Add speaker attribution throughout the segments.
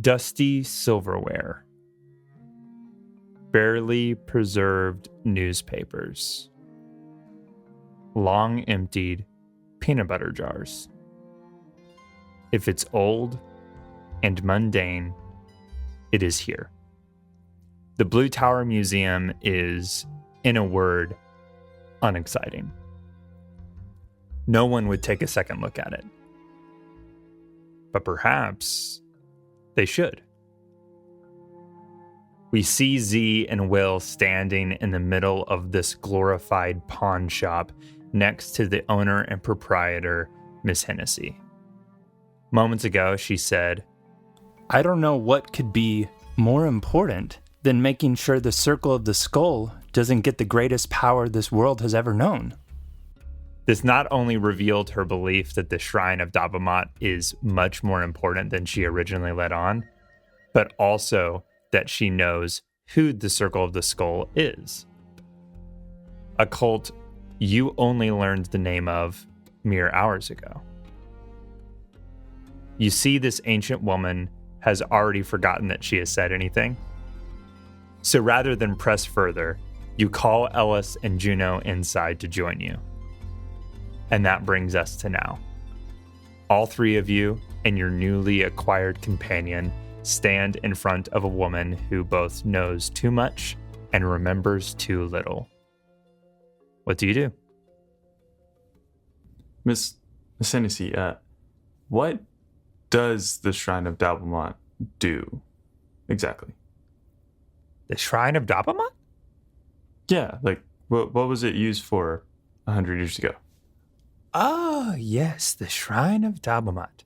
Speaker 1: Dusty silverware. Barely preserved newspapers. Long-emptied peanut butter jars. If it's old and mundane, it is here. The Blue Tower Museum is, in a word, unexciting. No one would take a second look at it. But perhaps they should. We see Z and Will standing in the middle of this glorified pawn shop next to the owner and proprietor, Miss Hennessy. Moments ago, she said,
Speaker 2: "I don't know what could be more important than making sure the Circle of the Skull doesn't get the greatest power this world has ever known."
Speaker 1: This not only revealed her belief that the Shrine of Dabamat is much more important than she originally let on, but also that she knows who the Circle of the Skull is. A cult you only learned the name of mere hours ago. You see, this ancient woman has already forgotten that she has said anything. So rather than press further, you call Ellis and Juno inside to join you. And that brings us to now. All three of you and your newly acquired companion stand in front of a woman who both knows too much and remembers too little. What do you do?
Speaker 3: Miss Hennessy, what does the Shrine of Dabamat do exactly?
Speaker 1: The Shrine of Dabamat?
Speaker 3: Yeah, like, what was it used for 100 years ago?
Speaker 1: Oh, yes, the Shrine of Dabamat.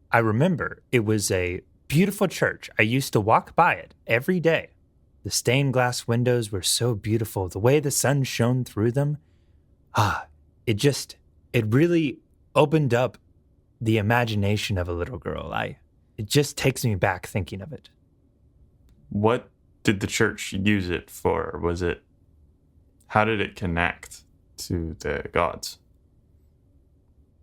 Speaker 1: I remember it was a beautiful church. I used to walk by it every day. The stained glass windows were so beautiful. The way the sun shone through them. It really opened up the imagination of a little girl. It just takes me back thinking of it.
Speaker 3: What did the church use it for? How did it connect to the gods?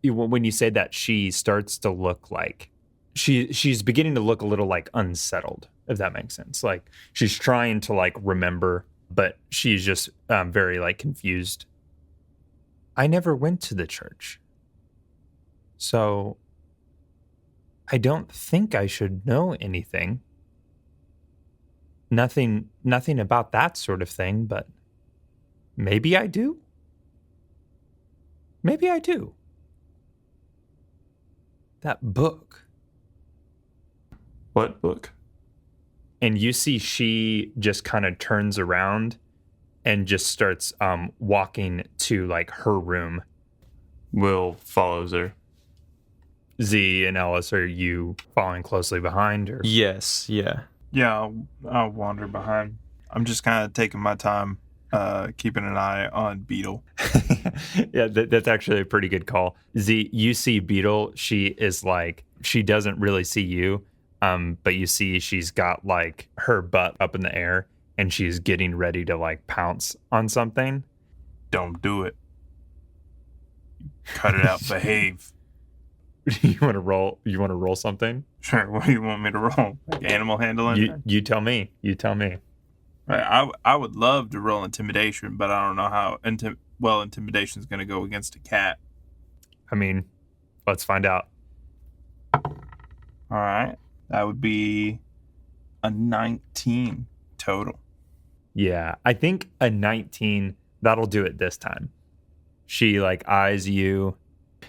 Speaker 1: When you say that, she starts to look like she's beginning to look a little like unsettled, if that makes sense. Like she's trying to like remember, but she's just very like confused. I never went to the church, so I don't think I should know anything. Nothing about that sort of thing, but maybe I do. Maybe I do. That book.
Speaker 3: What book?
Speaker 1: And you see she just kind of turns around and just starts walking to like her room.
Speaker 3: Will follows her.
Speaker 1: Z and Ellis, are you following closely behind? Or?
Speaker 4: Yes, yeah.
Speaker 5: Yeah, I'll wander behind. I'm just kind of taking my time, keeping an eye on Beetle.
Speaker 1: Yeah, that's actually a pretty good call. Z, you see Beetle. She is like, she doesn't really see you, but you see she's got like her butt up in the air and she's getting ready to like pounce on something.
Speaker 5: Don't do it. Cut it out. Behave.
Speaker 1: You want to roll? You want to roll something?
Speaker 5: Sure. What do you want me to roll? Like animal handling?
Speaker 1: You tell me. You tell me.
Speaker 5: Right. I would love to roll intimidation, but I don't know how intimidation is going to go against a cat.
Speaker 1: I mean, let's find out.
Speaker 5: All right. That would be a 19 total.
Speaker 1: Yeah, I think a 19, that'll do it this time. She like eyes you.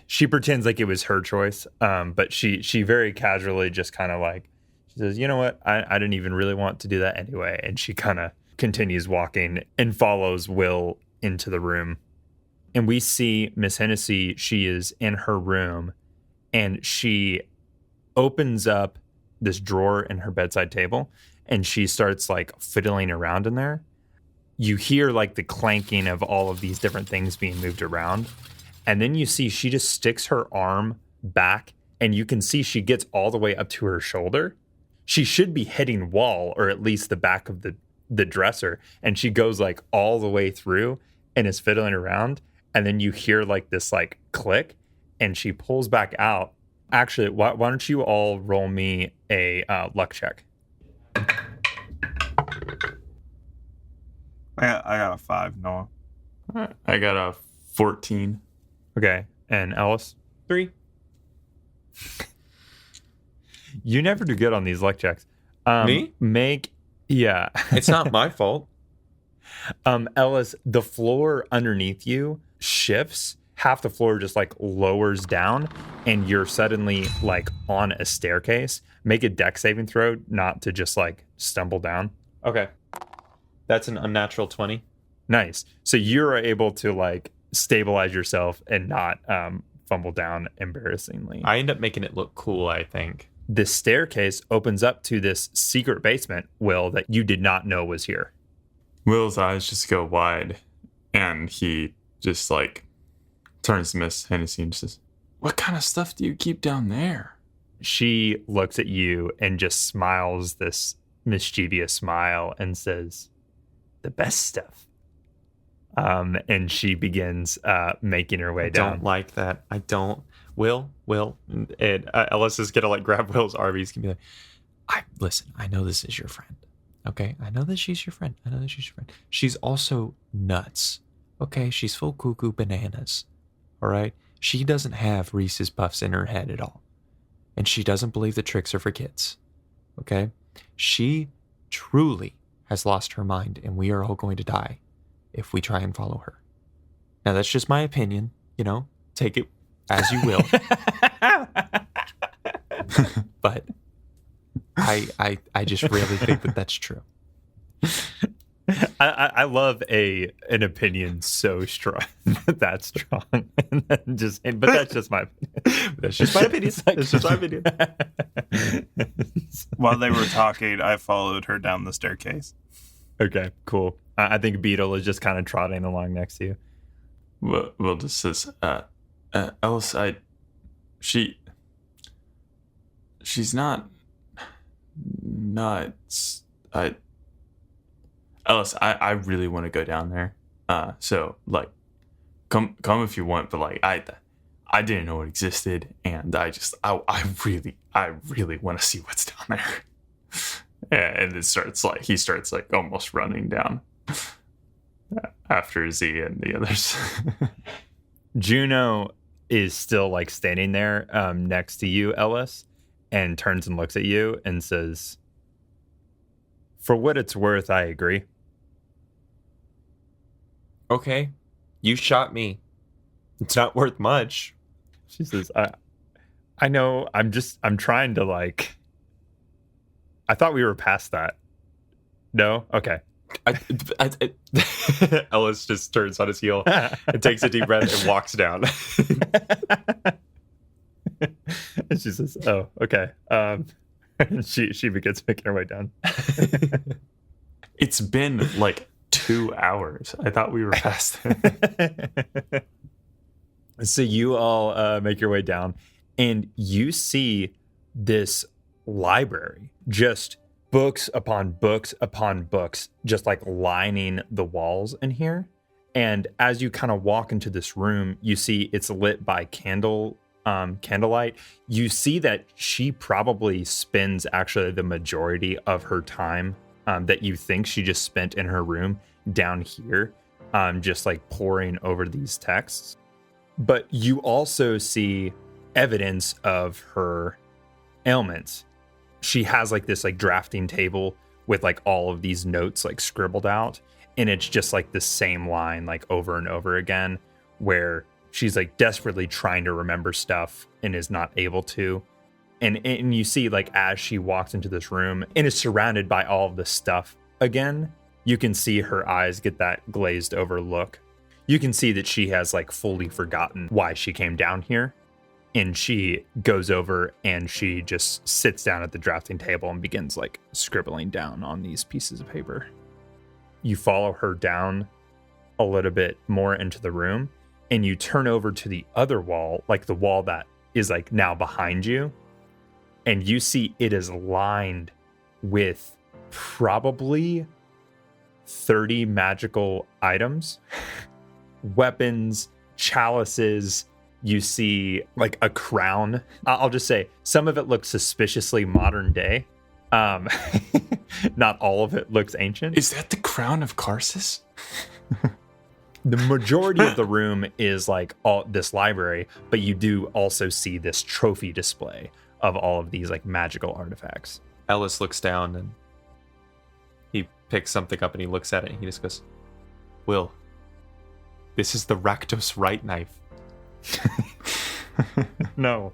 Speaker 1: She pretends like it was her choice, but she very casually just kind of like, she says, you know what, I didn't even really want to do that anyway. And she kind of continues walking and follows Will into the room. And we see Miss Hennessy, she is in her room, and she opens up this drawer in her bedside table, and she starts like fiddling around in there. You hear like the clanking of all of these different things being moved around. And then you see she just sticks her arm back, and you can see she gets all the way up to her shoulder. She should be hitting wall, or at least the back of the dresser. And she goes like all the way through and is fiddling around. And then you hear like this like click, and she pulls back out Actually, why don't you all roll me a luck check?
Speaker 5: I got a 5, Noah.
Speaker 3: I got a 14.
Speaker 1: Okay, and Ellis?
Speaker 4: 3.
Speaker 1: You never do good on these luck checks.
Speaker 4: Me?
Speaker 1: Yeah.
Speaker 4: It's not my fault.
Speaker 1: Ellis, the floor underneath you shifts. Half the floor just like lowers down, and you're suddenly like on a staircase. Make a dex saving throw, not to just like stumble down.
Speaker 4: Okay. That's an unnatural 20.
Speaker 1: Nice. So you're able to like stabilize yourself and not fumble down embarrassingly.
Speaker 4: I end up making it look cool, I think.
Speaker 1: This staircase opens up to this secret basement, Will, that you did not know was here.
Speaker 3: Will's eyes just go wide, and he just like turns to Miss Hennessy and says, "What kind of stuff do you keep down there?"
Speaker 1: She looks at you and just smiles this mischievous smile and says, "The best stuff." And she begins making her way down.
Speaker 4: I don't like that. I don't. Will, and Ellis is gonna like grab Will's arm. He's gonna be like, listen, I know this is your friend. Okay, I know that she's your friend. She's also nuts. Okay, she's full cuckoo bananas. All right, she doesn't have Reese's Puffs in her head at all, and she doesn't believe that tricks are for kids. Okay, she truly has lost her mind, and we are all going to die if we try and follow her. Now that's just my opinion. Take it as you will. But I just really think that that's true.
Speaker 1: I love an opinion so strong. That's strong. But that's just my opinion.
Speaker 4: That's just my opinion. That's just my opinion.
Speaker 5: While they were talking, I followed her down the staircase.
Speaker 1: Okay, cool. I think Beetle is just kind of trotting along next to you.
Speaker 3: Will just says, Ellis, she's not nuts. Ellis, I really want to go down there. So like, come if you want. But like, I didn't know it existed, and I really want to see what's down there. Yeah, and he starts almost running down after Z and the others.
Speaker 1: Juno is still like standing there next to you, Ellis, and turns and looks at you and says, "For what it's worth, I agree."
Speaker 4: Okay, you shot me. It's not worth much.
Speaker 1: She says, I know, I'm trying to like, I thought we were past that. No? Okay.
Speaker 4: Ellis just turns on his heel and takes a deep breath and walks down.
Speaker 1: And she says, "Oh, okay." And she begins making her way down.
Speaker 3: It's been like 2 hours. I thought we were past it.
Speaker 1: So you all make your way down, and you see this library, just books upon books upon books, just like lining the walls in here. And as you kind of walk into this room, you see it's lit by candlelight. You see that she probably spends actually the majority of her time that you think she just spent in her room down here, just like poring over these texts. But you also see evidence of her ailments. She has like this like drafting table with like all of these notes like scribbled out, and it's just like the same line like over and over again, where she's like desperately trying to remember stuff and is not able to. And you see like as she walks into this room and is surrounded by all of this stuff again, you can see her eyes get that glazed over look. You can see that she has like fully forgotten why she came down here. And she goes over and she just sits down at the drafting table and begins like scribbling down on these pieces of paper. You follow her down a little bit more into the room, and you turn over to the other wall, like the wall that is like now behind you. And you see it is lined with probably 30 magical items, weapons, chalices, you see like a crown. I'll just say some of it looks suspiciously modern day. Not all of it looks ancient.
Speaker 3: Is that the crown of Karsus?
Speaker 1: The majority of the room is like all this library, but you do also see this trophy display of all of these like magical artifacts.
Speaker 4: Ellis looks down and he picks something up and he looks at it and he just goes, Will, this is the Rakdos right knife.
Speaker 1: No.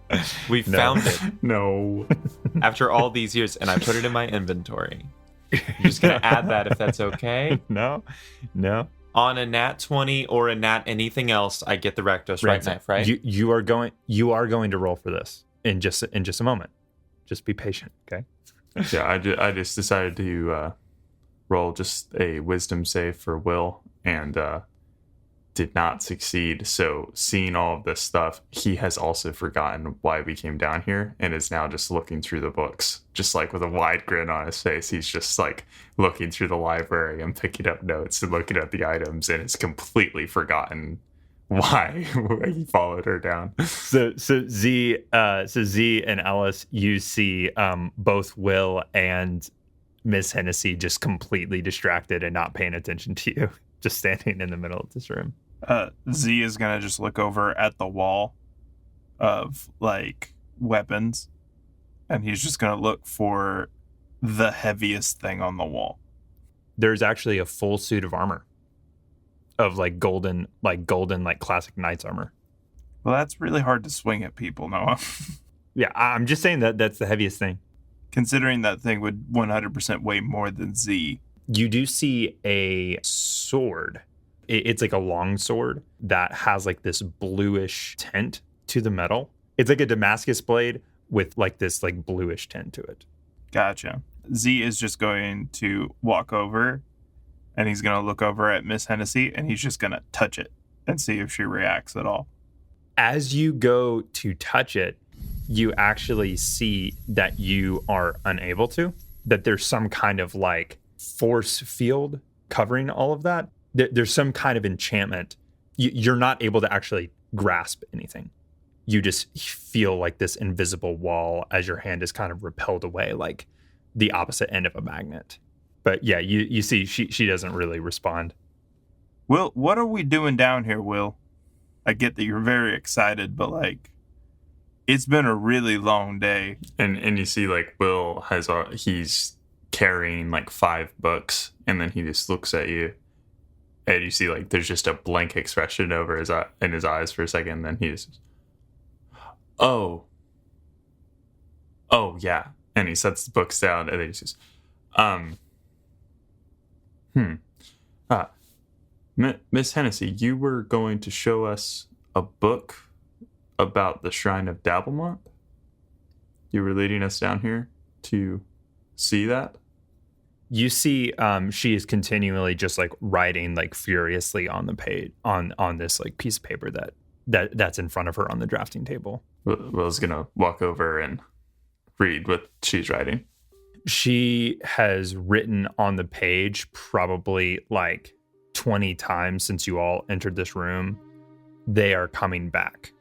Speaker 4: We found it
Speaker 3: No.
Speaker 4: after all these years, and I put it in my inventory. I'm just going to add that if that's okay.
Speaker 1: No.
Speaker 4: On a nat 20 or a nat anything else, I get the Rakdos right
Speaker 1: Ransom,
Speaker 4: knife, right?
Speaker 1: You are going to roll for this in just a moment. Just be patient, okay?
Speaker 3: Yeah, I just decided to roll just a wisdom save for Will and did not succeed. So seeing all of this stuff, he has also forgotten why we came down here and is now just looking through the books, just like with a wide grin on his face. He's just like looking through the library and picking up notes and looking at the items, and it's completely forgotten why he followed her down.
Speaker 1: So Z and Ellis, you see both Will and Miss Hennessy just completely distracted and not paying attention to you, just standing in the middle of this room.
Speaker 5: Z is gonna just look over at the wall of like weapons, and he's just gonna look for the heaviest thing on the wall.
Speaker 1: There's actually a full suit of armor of like golden classic knight's armor.
Speaker 5: Well, that's really hard to swing at people, Noah.
Speaker 1: Yeah, I'm just saying that's the heaviest thing.
Speaker 5: Considering that thing would 100% weigh more than Z.
Speaker 1: You do see a sword. It's like a long sword that has like this bluish tint to the metal. It's like a Damascus blade with like this like bluish tint to it.
Speaker 5: Gotcha. Z is just going to walk over, and he's going to look over at Miss Hennessy, and he's just going to touch it and see if she reacts at all.
Speaker 1: As you go to touch it, you actually see that you are unable to, that there's some kind of like force field covering all of that. There's some kind of enchantment. You're not able to actually grasp anything. You just feel like this invisible wall as your hand is kind of repelled away, like the opposite end of a magnet. But yeah, you see she doesn't really respond.
Speaker 5: Will, what are we doing down here, Will? I get that you're very excited, but like, it's been a really long day.
Speaker 3: And you see like Will he's carrying like 5 books, and then he just looks at you, and you see like there's just a blank expression over in his eyes for a second, and then he just, oh yeah, and he sets the books down, and then he says, Miss Hennessy, you were going to show us a book about the Shrine of Dabblemont? You were leading us down here to see that?
Speaker 1: You see she is continually just like writing like furiously on the page on this like piece of paper that's in front of her on the drafting table.
Speaker 3: Will's gonna walk over and read what she's writing.
Speaker 1: She has written on the page probably like 20 times since you all entered this room. They are coming back.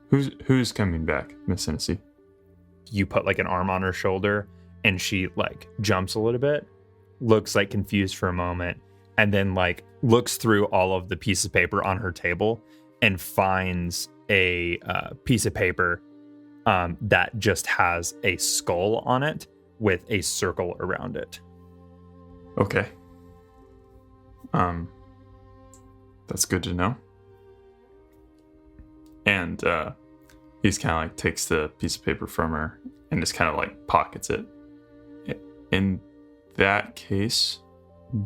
Speaker 3: Who's coming back, Miss Hennessy?
Speaker 1: You put like an arm on her shoulder, and she like jumps a little bit, looks like confused for a moment, and then like looks through all of the pieces of paper on her table and finds a piece of paper that just has a skull on it with a circle around it.
Speaker 3: Okay. That's good to know. And he's kind of like takes the piece of paper from her and just kind of like pockets it. In that case,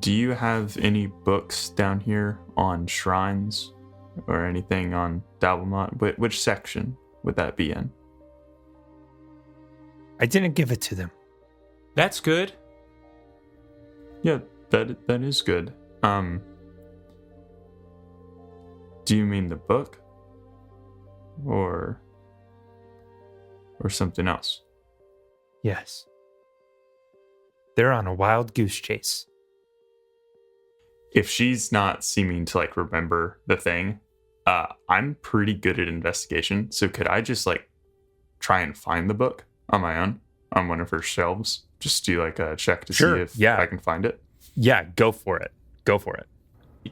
Speaker 3: do you have any books down here on shrines or anything on Dabblemont? Which section would that be in?
Speaker 1: I didn't give it to them.
Speaker 4: That's good.
Speaker 3: Yeah, that is good. Do you mean the book? Or something else?
Speaker 1: Yes. They're on a wild goose chase.
Speaker 3: If she's not seeming to like remember the thing, I'm pretty good at investigation, so could I just like try and find the book on my own on one of her shelves? Just do like a check to see if I can find it.
Speaker 1: Yeah, go for it. Go for it.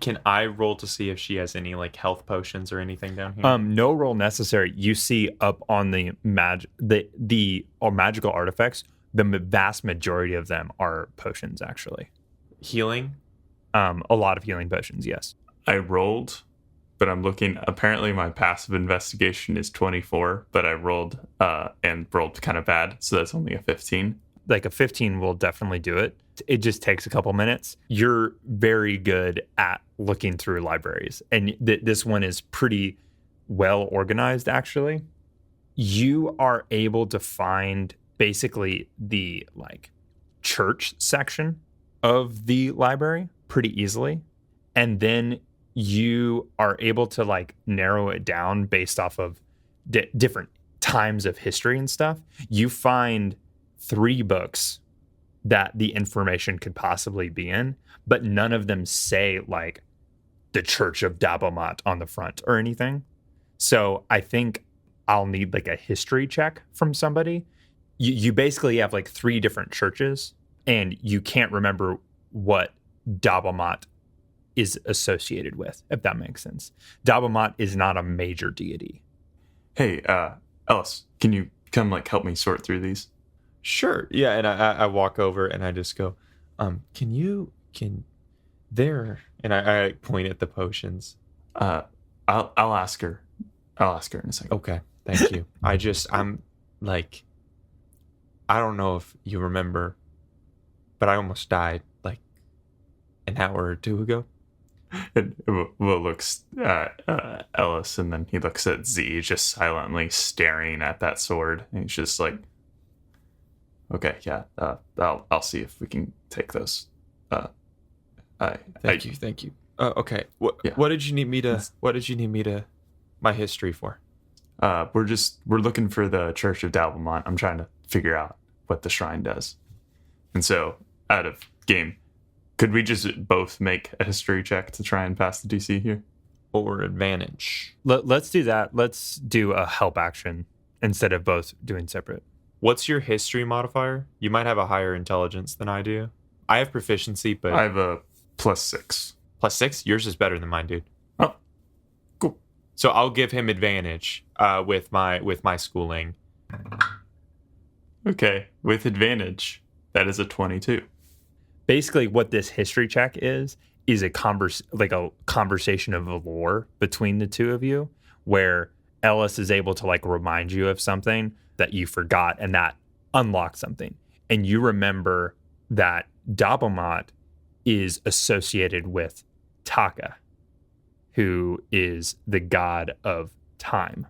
Speaker 4: Can I roll to see if she has any like health potions or anything down here?
Speaker 1: No roll necessary. You see up on the magical artifacts, the vast majority of them are potions, actually.
Speaker 4: Healing?
Speaker 1: A lot of healing potions, yes.
Speaker 3: I rolled, but I'm looking. Apparently, my passive investigation is 24, but I rolled and rolled kind of bad, so that's only a 15.
Speaker 1: Like a 15 will definitely do it. It just takes a couple minutes. You're very good at looking through libraries, and this one is pretty well organized, actually. You are able to find basically the like church section of the library pretty easily, and then you are able to like narrow it down based off of different times of history and stuff. You find 3 books that the information could possibly be in, but none of them say like the Church of Dabomat on the front or anything. So I think I'll need like a history check from somebody. You basically have like 3 different churches, and you can't remember what Dabomat is associated with, if that makes sense. Dabomat is not a major deity.
Speaker 3: Hey, Ellis, can you come like help me sort through these?
Speaker 4: Sure. Yeah, and I walk over and I just go, can there, and I point at the potions.
Speaker 3: I'll ask her. I'll ask her in a second.
Speaker 4: Okay, thank you. I'm like, I don't know if you remember, but I almost died like an hour or 2 ago.
Speaker 3: And Will looks at Ellis, and then he looks at Z, just silently staring at that sword. And he's just like, "Okay, yeah, I'll see if we can take those."
Speaker 4: Thank you. Okay. What did you need me to? What did you need me to? My history for?
Speaker 3: We're looking for the Church of Dabomat. I'm trying to figure out what the shrine does. And so, out of game, could we just both make a history check to try and pass the DC here?
Speaker 4: Or advantage?
Speaker 1: Let's do that. Let's do a help action instead of both doing separate.
Speaker 4: What's your history modifier? You might have a higher intelligence than I do. I have proficiency, but
Speaker 3: I have a +6.
Speaker 4: +6? Yours is better than mine, dude.
Speaker 3: Oh, cool.
Speaker 4: So I'll give him advantage with my schooling.
Speaker 3: Okay, with advantage, that is a 22.
Speaker 1: Basically, what this history check is a conversation of lore between the two of you, where Ellis is able to like remind you of something that you forgot, and that unlocks something. And you remember that Dabomat is associated with Taka, who is the god of time.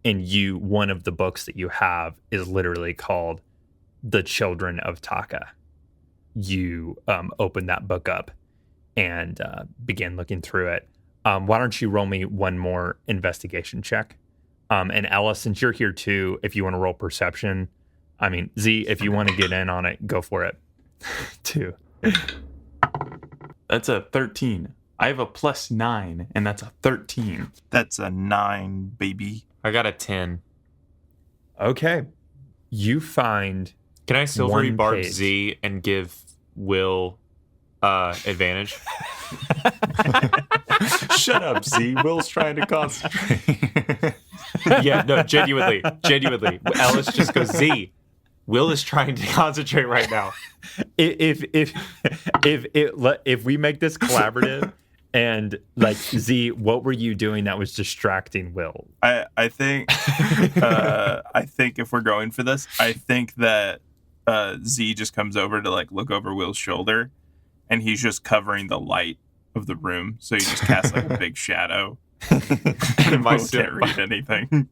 Speaker 1: And one of the books that you have is literally called The Children of Taka. You open that book up and begin looking through it. Why don't you roll me one more investigation check? And Ellis, since you're here too, if you want to roll perception, I mean, Z, if you want to get in on it, go for it too.
Speaker 3: That's a 13. I have a +9, and that's a 13.
Speaker 5: That's a 9, baby.
Speaker 4: I got a 10.
Speaker 1: Okay. You find...
Speaker 4: Can I silvery
Speaker 1: one
Speaker 4: barb
Speaker 1: page.
Speaker 4: Z and give Will advantage?
Speaker 3: Shut up, Z. Will's trying to concentrate.
Speaker 4: Yeah, no, genuinely. Ellis just goes, Z, Will is trying to concentrate right now.
Speaker 1: If we make this collaborative, and like, Z, what were you doing that was distracting Will?
Speaker 5: I think if we're going for this, I think that Z just comes over to like look over Will's shoulder, and he's just covering the light of the room, so he just casts like a big shadow. And Will can't read anything.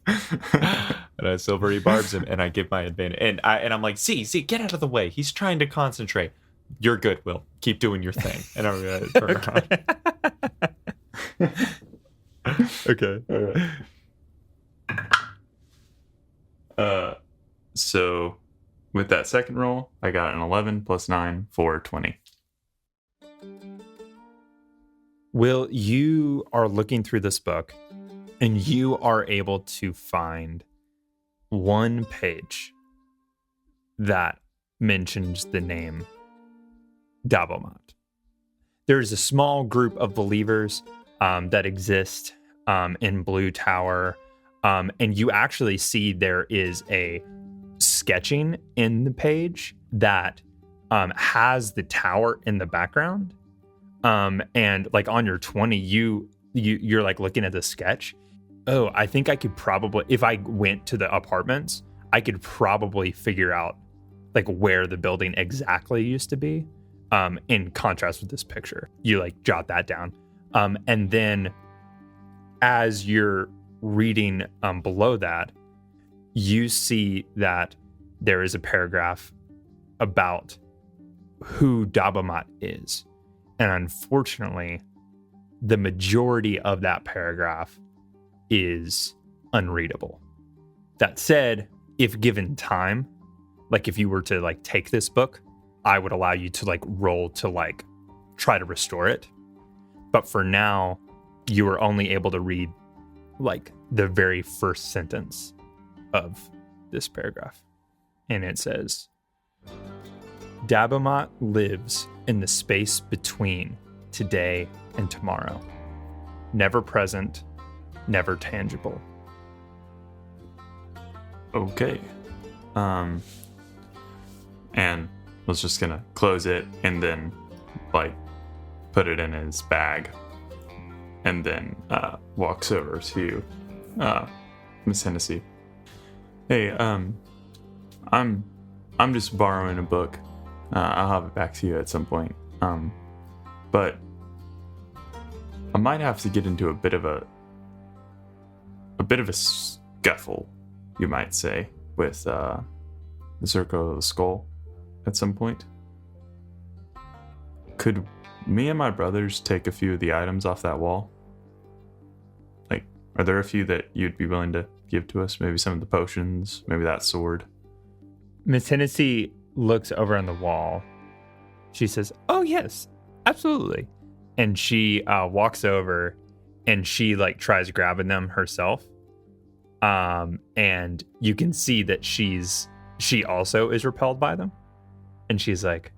Speaker 4: And I silvery barbs him, and I give my advantage. And I'm like, Z, get out of the way. He's trying to concentrate. You're good, Will. Keep doing your thing. And I'm gonna turn around.
Speaker 3: Okay. All right. So with that second roll, I got an 11 +9 for 20.
Speaker 1: Will, you are looking through this book and you are able to find one page that mentions the name Dabomat. There's a small group of believers that exist in Blue Tower, and you actually see there is a sketching in the page that has the tower in the background. And like on your 20, you're like looking at the sketch. Oh, I think I could probably, if I went to the apartments, I could probably figure out like where the building exactly used to be, in contrast with this picture. You like jot that down. And then as you're reading below that, you see that there is a paragraph about who Dabomat is. And unfortunately, the majority of that paragraph is unreadable. That said, if given time, like if you were to like take this book, I would allow you to like roll to like try to restore it. But for now, you are only able to read like the very first sentence of this paragraph. And it says, Dabomat lives in the space between today and tomorrow. Never present, never tangible.
Speaker 3: Okay. And was just gonna close it and then like put it in his bag, and then walks over to Miss Hennessy. Hey, I'm just borrowing a book. I'll have it back to you at some point. But I might have to get into a bit of a scuffle, you might say, with the Circle of the Skull at some point. Could me and my brothers take a few of the items off that wall? Like, are there a few that you'd be willing to give to us? Maybe some of the potions, maybe that sword.
Speaker 1: Miss Hennessy looks over on the wall. She says, "Oh yes, absolutely." And she walks over and she like tries grabbing them herself. And you can see that she also is repelled by them. And she's like,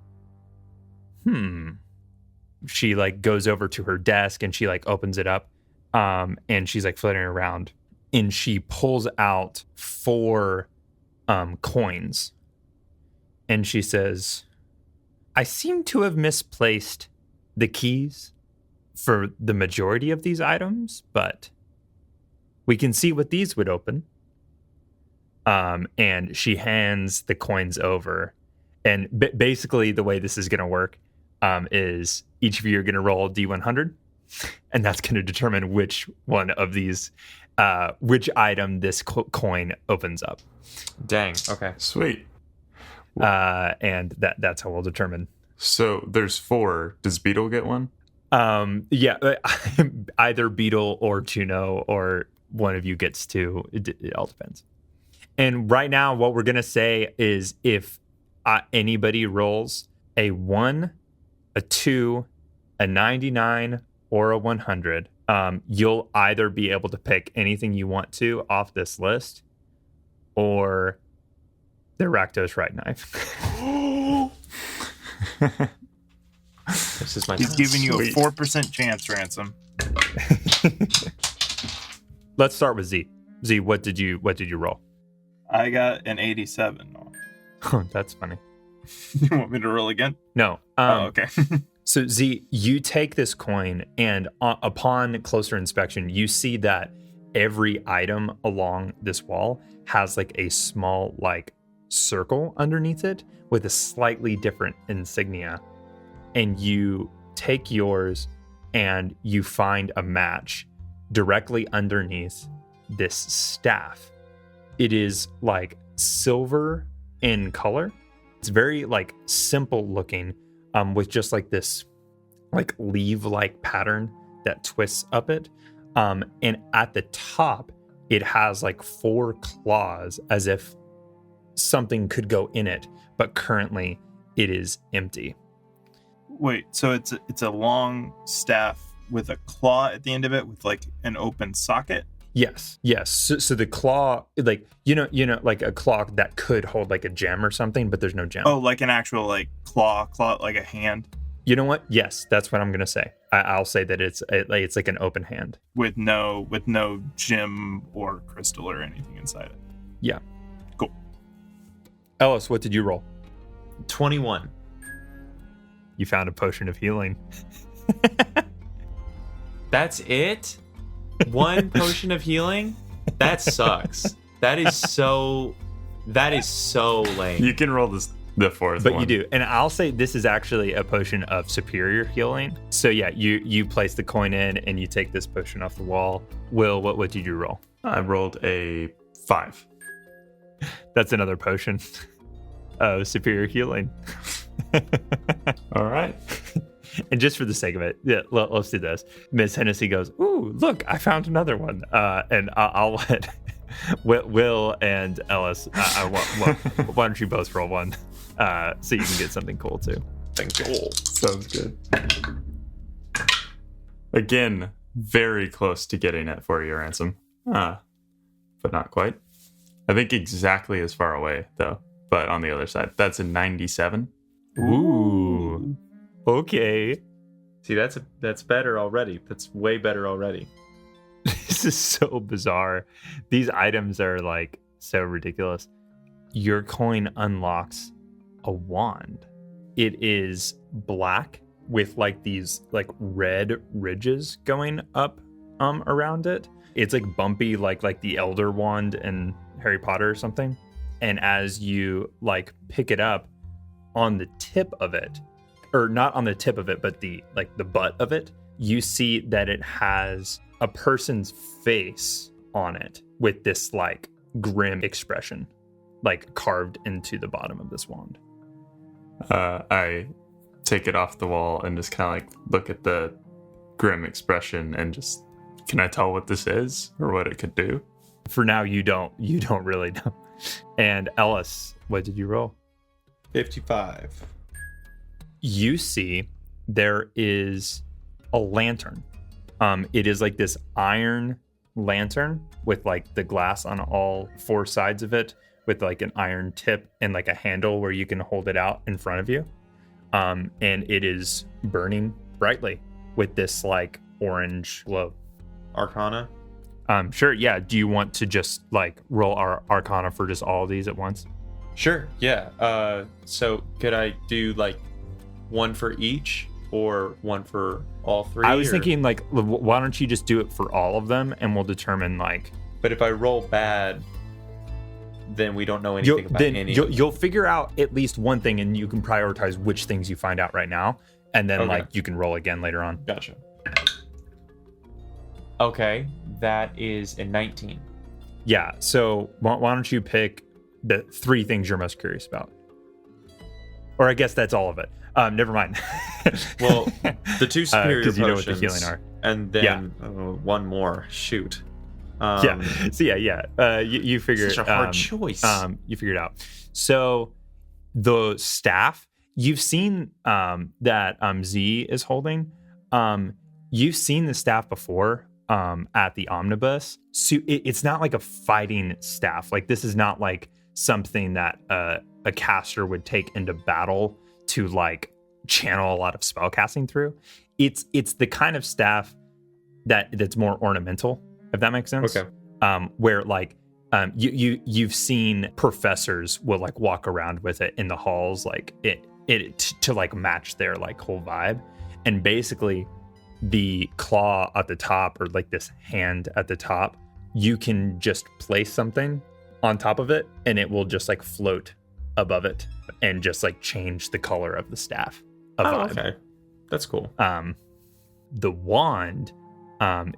Speaker 1: She like goes over to her desk and she like opens it up. And she's like flitting around and she pulls out 4 coins. And she says, I seem to have misplaced the keys for the majority of these items, but we can see what these would open. And she hands the coins over. And basically the way this is going to work is each of you are going to roll a D100. And that's going to determine which one of these, which item this coin opens up.
Speaker 4: Dang. Okay.
Speaker 3: Sweet.
Speaker 1: And that's how we'll determine.
Speaker 3: So there's 4. Does Beetle get one?
Speaker 1: Yeah, either Beetle or Juno or one of you gets 2. It all depends. And right now, what we're going to say is if anybody rolls a 1, a 2, a 99, or a 100, you'll either be able to pick anything you want to off this list or the Rakdos right knife.
Speaker 4: This is my
Speaker 5: He's
Speaker 4: time.
Speaker 5: giving you
Speaker 3: Sweet.
Speaker 5: a 4% chance, Ransom.
Speaker 1: Let's start with Z. Z, what did you roll?
Speaker 5: I got an 87.
Speaker 1: Oh, that's funny.
Speaker 5: You want me to roll again?
Speaker 1: No.
Speaker 5: Okay.
Speaker 1: So Z, you take this coin, and upon closer inspection, you see that every item along this wall has like a small like circle underneath it with a slightly different insignia. And you take yours and you find a match directly underneath this staff. It is like silver in color. It's very like simple looking, with just like this like leaf-like pattern that twists up it. And at the top, it has like 4 claws as if something could go in it, but currently it is empty.
Speaker 5: Wait, so it's a long staff with a claw at the end of it with like an open socket?
Speaker 1: Yes. So the claw, like like a claw that could hold like a gem or something, but there's no gem.
Speaker 5: Oh, like an actual like claw, like a hand
Speaker 1: You know what? Yes, that's what I'm gonna say. I'll say that it's like an open hand.
Speaker 5: with no gem or crystal or anything inside it.
Speaker 1: Yeah.
Speaker 5: Cool.
Speaker 1: Ellis, what did you roll?
Speaker 4: 21.
Speaker 1: You found a potion of healing.
Speaker 4: That's it? One potion of healing? That sucks. That is so lame.
Speaker 3: You can roll the fourth
Speaker 1: But
Speaker 3: one.
Speaker 1: you do. And I'll say this is actually a potion of superior healing. So yeah, you place the coin in and you take this potion off the wall. Will, what did you roll?
Speaker 3: I rolled a 5.
Speaker 1: That's another potion of superior healing.
Speaker 3: All right.
Speaker 1: And just for the sake of it, yeah, let's do this. Miss Hennessy goes, "Ooh, look, I found another one." And I'll let Will and Ellis. Why don't you both roll one, so you can get something cool too.
Speaker 4: Thank you.
Speaker 3: Sounds good. Again, very close to getting it for you, Ransom. But not quite. I think exactly as far away, though. But on the other side, that's a 97.
Speaker 1: Ooh. Okay.
Speaker 4: See, that's better already. That's way better already.
Speaker 1: This is so bizarre. These items are like so ridiculous. Your coin unlocks a wand. It is black with like these like red ridges going up around it. It's like bumpy like the Elder Wand in Harry Potter or something. And as you like pick it up, on the tip of it, or not on the tip of it, but the butt of it, you see that it has a person's face on it with this like grim expression, like carved into the bottom of this wand.
Speaker 3: I take it off the wall and just kind of like look at the grim expression and just, can I tell what this is or what it could do?
Speaker 1: For now, you don't really know. And Ellis, what did you roll?
Speaker 4: 55.
Speaker 1: You see there is a lantern. It is like this iron lantern with like the glass on all four sides of it with like an iron tip and like a handle where you can hold it out in front of you. And it is burning brightly with this like orange glow.
Speaker 4: Arcana?
Speaker 1: Sure, yeah. Do you want to just like roll our Arcana for just all of these at once?
Speaker 4: Sure, yeah. So could I do like one for each or one for all three?
Speaker 1: I was thinking like, why don't you just do it for all of them and we'll determine like...
Speaker 4: But if I roll bad, then we don't know anything about any.
Speaker 1: You'll figure out at least one thing and you can prioritize which things you find out right now. And then like you can roll again later on.
Speaker 4: Gotcha. Okay, that is a 19.
Speaker 1: Yeah, so why don't you pick the three things you're most curious about? Or I guess that's all of it. Never mind.
Speaker 4: Well, the two superior potions,
Speaker 1: you know what the healing are.
Speaker 4: And then one more. Shoot.
Speaker 1: Yeah. So you figured
Speaker 4: Such a hard choice.
Speaker 1: You figured it out. So the staff you've seen that Z is holding. You've seen the staff before at the omnibus. So it's not like a fighting staff. Like this is not like something that a caster would take into battle to like channel a lot of spell casting through. It's the kind of staff that's more ornamental, if that makes sense.
Speaker 4: Okay.
Speaker 1: Where like you've seen professors will like walk around with it in the halls, like it to like match their like whole vibe. And basically the claw at the top, or like this hand at the top, you can just place something on top of it and it will just like float above it and just like change the color of the staff.
Speaker 4: Okay. That's cool.
Speaker 1: The wand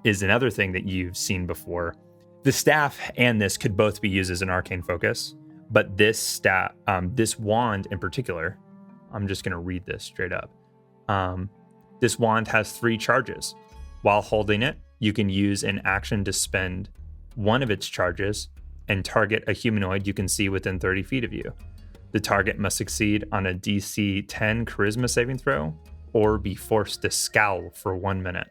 Speaker 1: is another thing that you've seen before. The staff and this could both be used as an arcane focus, but this wand in particular, I'm just going to read this straight up. This wand has 3 charges. While holding it, you can use an action to spend one of its charges and target a humanoid you can see within 30 feet of you. The target must succeed on a DC 10 charisma saving throw or be forced to scowl for 1 minute.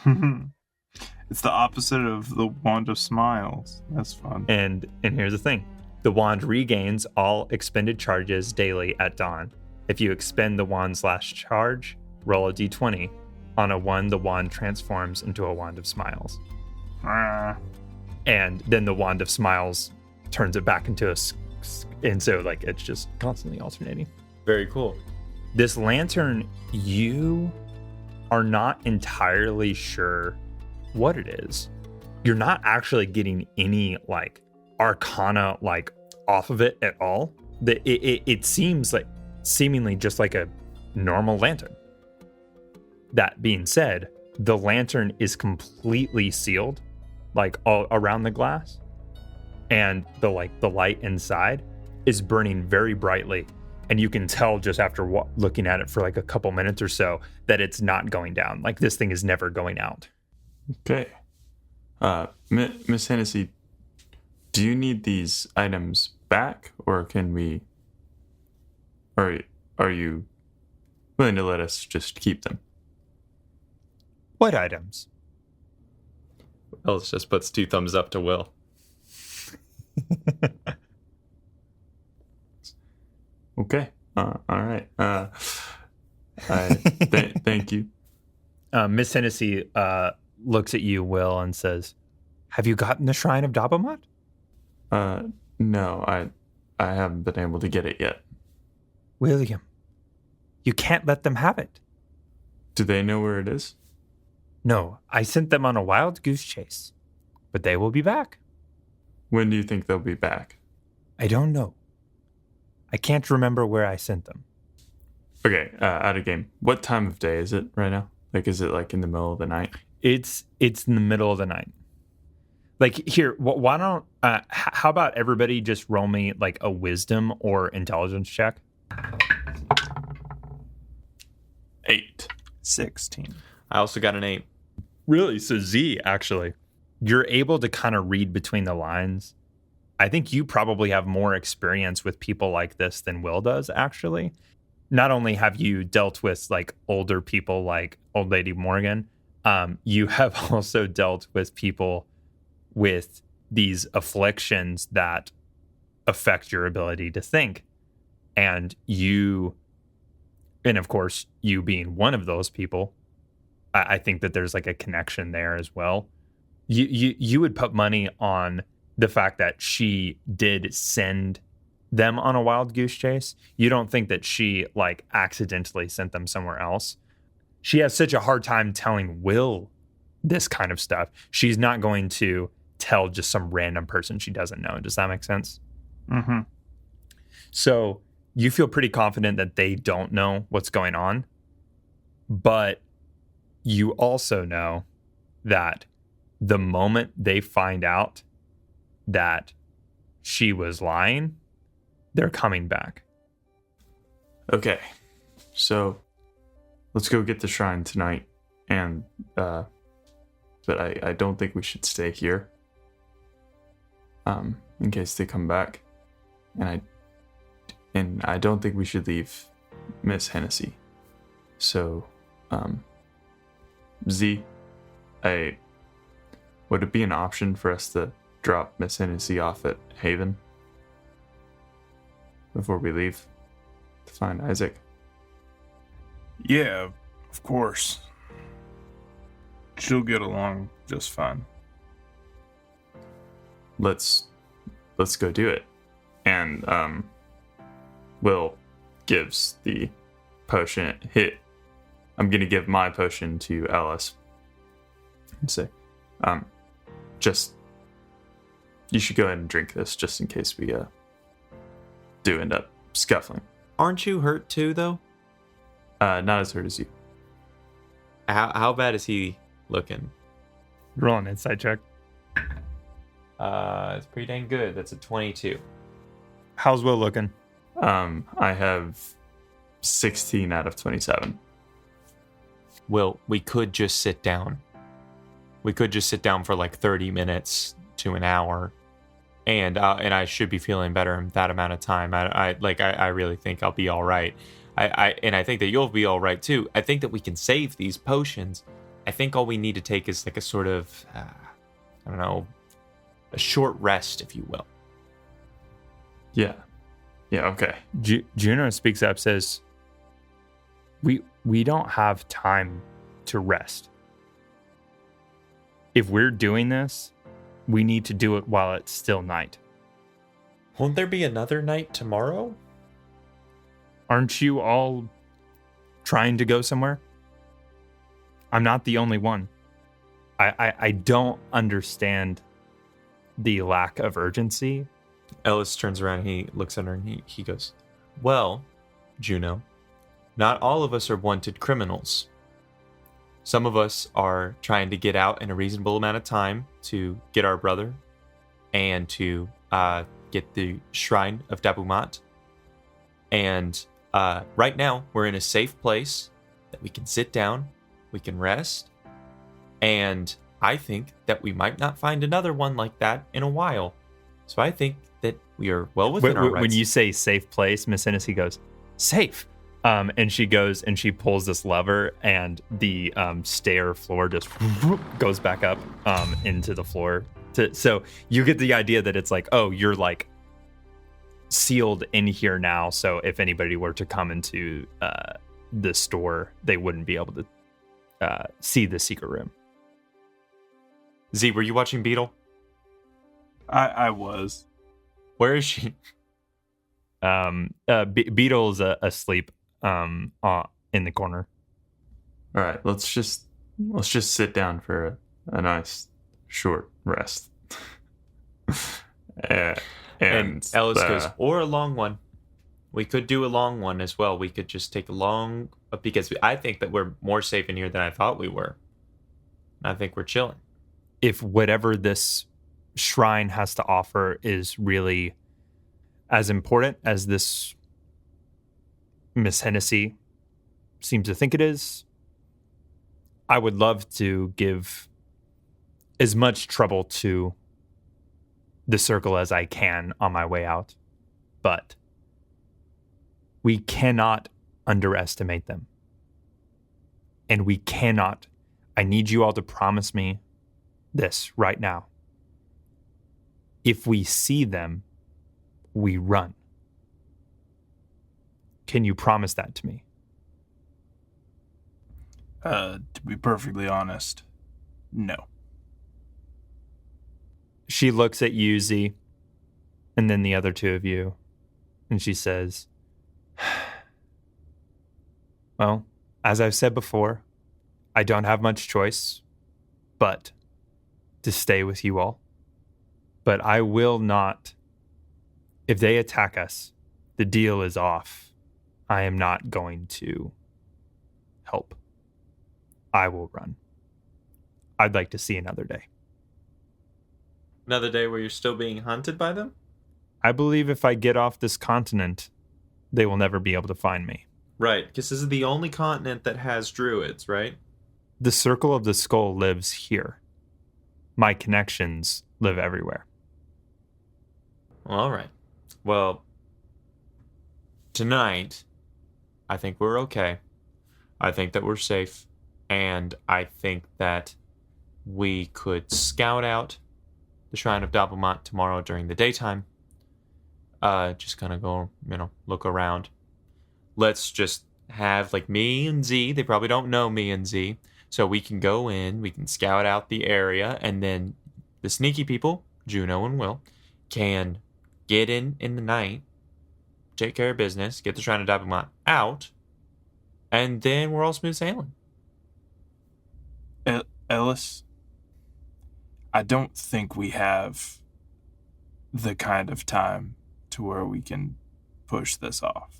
Speaker 5: It's the opposite of the wand of smiles. That's fun.
Speaker 1: And here's the thing. The wand regains all expended charges daily at dawn. If you expend the wand's last charge, roll a d20. On a 1, the wand transforms into a wand of smiles. And then the wand of smiles turns it back into and so like it's just constantly alternating.
Speaker 4: Very cool.
Speaker 1: This lantern, you are not entirely sure what it is. You're not actually getting any like arcana like off of it at all. It seems like seemingly just like a normal lantern. That being said, the lantern is completely sealed, like all around the glass, and the light inside is burning very brightly, and you can tell just after looking at it for like a couple minutes or so that it's not going down. Like this thing is never going out.
Speaker 3: Okay. Miss Hennessy, do you need these items back, or can we? Are you willing to let us just keep them?
Speaker 1: What items?
Speaker 4: Ellis just puts 2 thumbs up to Will.
Speaker 3: Okay. All right. Thank you.
Speaker 1: Miss Hennessy looks at you, Will, and says, "Have you gotten the Shrine of Dabamat?"
Speaker 3: No, I haven't been able to get it yet.
Speaker 1: William, you can't let them have it.
Speaker 3: Do they know where it is?
Speaker 1: No, I sent them on a wild goose chase, but they will be back.
Speaker 3: When do you think they'll be back?
Speaker 1: I don't know. I can't remember where I sent them.
Speaker 3: Okay, out of game. What time of day is it right now? Like, is it like in the middle of the night?
Speaker 1: It's in the middle of the night. Like here, why don't? How about everybody just roll me like a wisdom or intelligence check?
Speaker 3: 8.
Speaker 5: 16.
Speaker 4: I also got an 8.
Speaker 1: Really? So Z, actually, you're able to kind of read between the lines. I think you probably have more experience with people like this than Will does, actually. Not only have you dealt with like older people like Old Lady Morgan, you have also dealt with people with these afflictions that affect your ability to think. And of course, you being one of those people, I think that there's like a connection there as well. You would put money on the fact that she did send them on a wild goose chase. You don't think that she like accidentally sent them somewhere else. She has such a hard time telling Will this kind of stuff. She's not going to tell just some random person she doesn't know. Does that make sense?
Speaker 5: Mm-hmm.
Speaker 1: So you feel pretty confident that they don't know what's going on, but you also know that the moment they find out that she was lying, they're coming back.
Speaker 3: Okay, so let's go get the shrine tonight, and but I don't think we should stay here. In case they come back, and I don't think we should leave Miss Hennessy. So, Z, would it be an option for us to drop Miss Hennessy off at Haven before we leave to find Isaac?
Speaker 5: Yeah, of course. She'll get along just fine.
Speaker 3: Let's go do it. And Will gives the potion hit. I'm gonna give my potion to Ellis and say, just you should go ahead and drink this just in case we do end up scuffling.
Speaker 4: Aren't you hurt too, though?
Speaker 3: Not as hurt as you.
Speaker 4: How bad is he looking?
Speaker 1: Roll an insight check.
Speaker 4: It's pretty dang good. That's a 22.
Speaker 1: How's Will looking?
Speaker 3: I have 16 out of 27.
Speaker 4: Will, we could just sit down. We could just sit down for like 30 minutes to an hour, and I should be feeling better in that amount of time. I really think I'll be all right. I think that you'll be all right too. I think that we can save these potions I think all we need to take is like a sort of, I don't know, a short rest, if you will.
Speaker 3: Yeah. Yeah, okay.
Speaker 1: Juno speaks up, says, we don't have time to rest. If we're doing this, we need to do it while it's still night.
Speaker 4: Won't there be another night tomorrow?
Speaker 1: Aren't you all trying to go somewhere? I'm not the only one. I don't understand the lack of urgency.
Speaker 4: Ellis turns around, he looks at her, and he goes, well, Juno, not all of us are wanted criminals. Some of us are trying to get out in a reasonable amount of time to get our brother and to get the Shrine of Dabumat. And right now, we're in a safe place that we can sit down, we can rest, and I think that we might not find another one like that in a while. So I think that we are well within our rights.
Speaker 1: When you say safe place, Miss Hennessy goes, safe. And she goes and she pulls this lever, and the stair floor just goes back up into the floor. So you get the idea that it's like, oh, you're like sealed in here now. So if anybody were to come into the store, they wouldn't be able to see the secret room.
Speaker 4: Z, were you watching Beetle?
Speaker 5: I was.
Speaker 4: Where is she?
Speaker 1: Beetle's asleep in the corner.
Speaker 3: All right, let's just sit down for a nice short rest.
Speaker 4: And Ellis goes, or a long one. We could do a long one as well. We could just take a long, because I think that we're more safe in here than I thought we were. I think we're chilling.
Speaker 1: If whatever this shrine has to offer is really as important as this Miss Hennessy seems to think it is, I would love to give as much trouble to the circle as I can on my way out. But we cannot underestimate them. And we cannot. I need you all to promise me this right now. If we see them, we run. Can you promise that to me?
Speaker 5: To be perfectly honest, no.
Speaker 1: She looks at you, Z, and then the other two of you, and she says, well, as I've said before, I don't have much choice but to stay with you all. But I will not, if they attack us, the deal is off. I am not going to help. I will run. I'd like to see another day.
Speaker 4: Another day where you're still being hunted by them?
Speaker 1: I believe if I get off this continent, they will never be able to find me.
Speaker 4: Right, because this is the only continent that has druids, right?
Speaker 1: The Circle of the Skull lives here. My connections live everywhere.
Speaker 4: All right. Well, tonight, I think we're okay. I think that we're safe. And I think that we could scout out the Shrine of Dabumat tomorrow during the daytime. Just kind of go, look around. Let's just have, like, me and Z. They probably don't know me and Z. So we can go in, we can scout out the area, and then the sneaky people, Juno and Will, can get in the night, take care of business, get the Shrine of Dabumat out, and then we're all smooth sailing.
Speaker 5: Ellis, I don't think we have the kind of time to where we can push this off.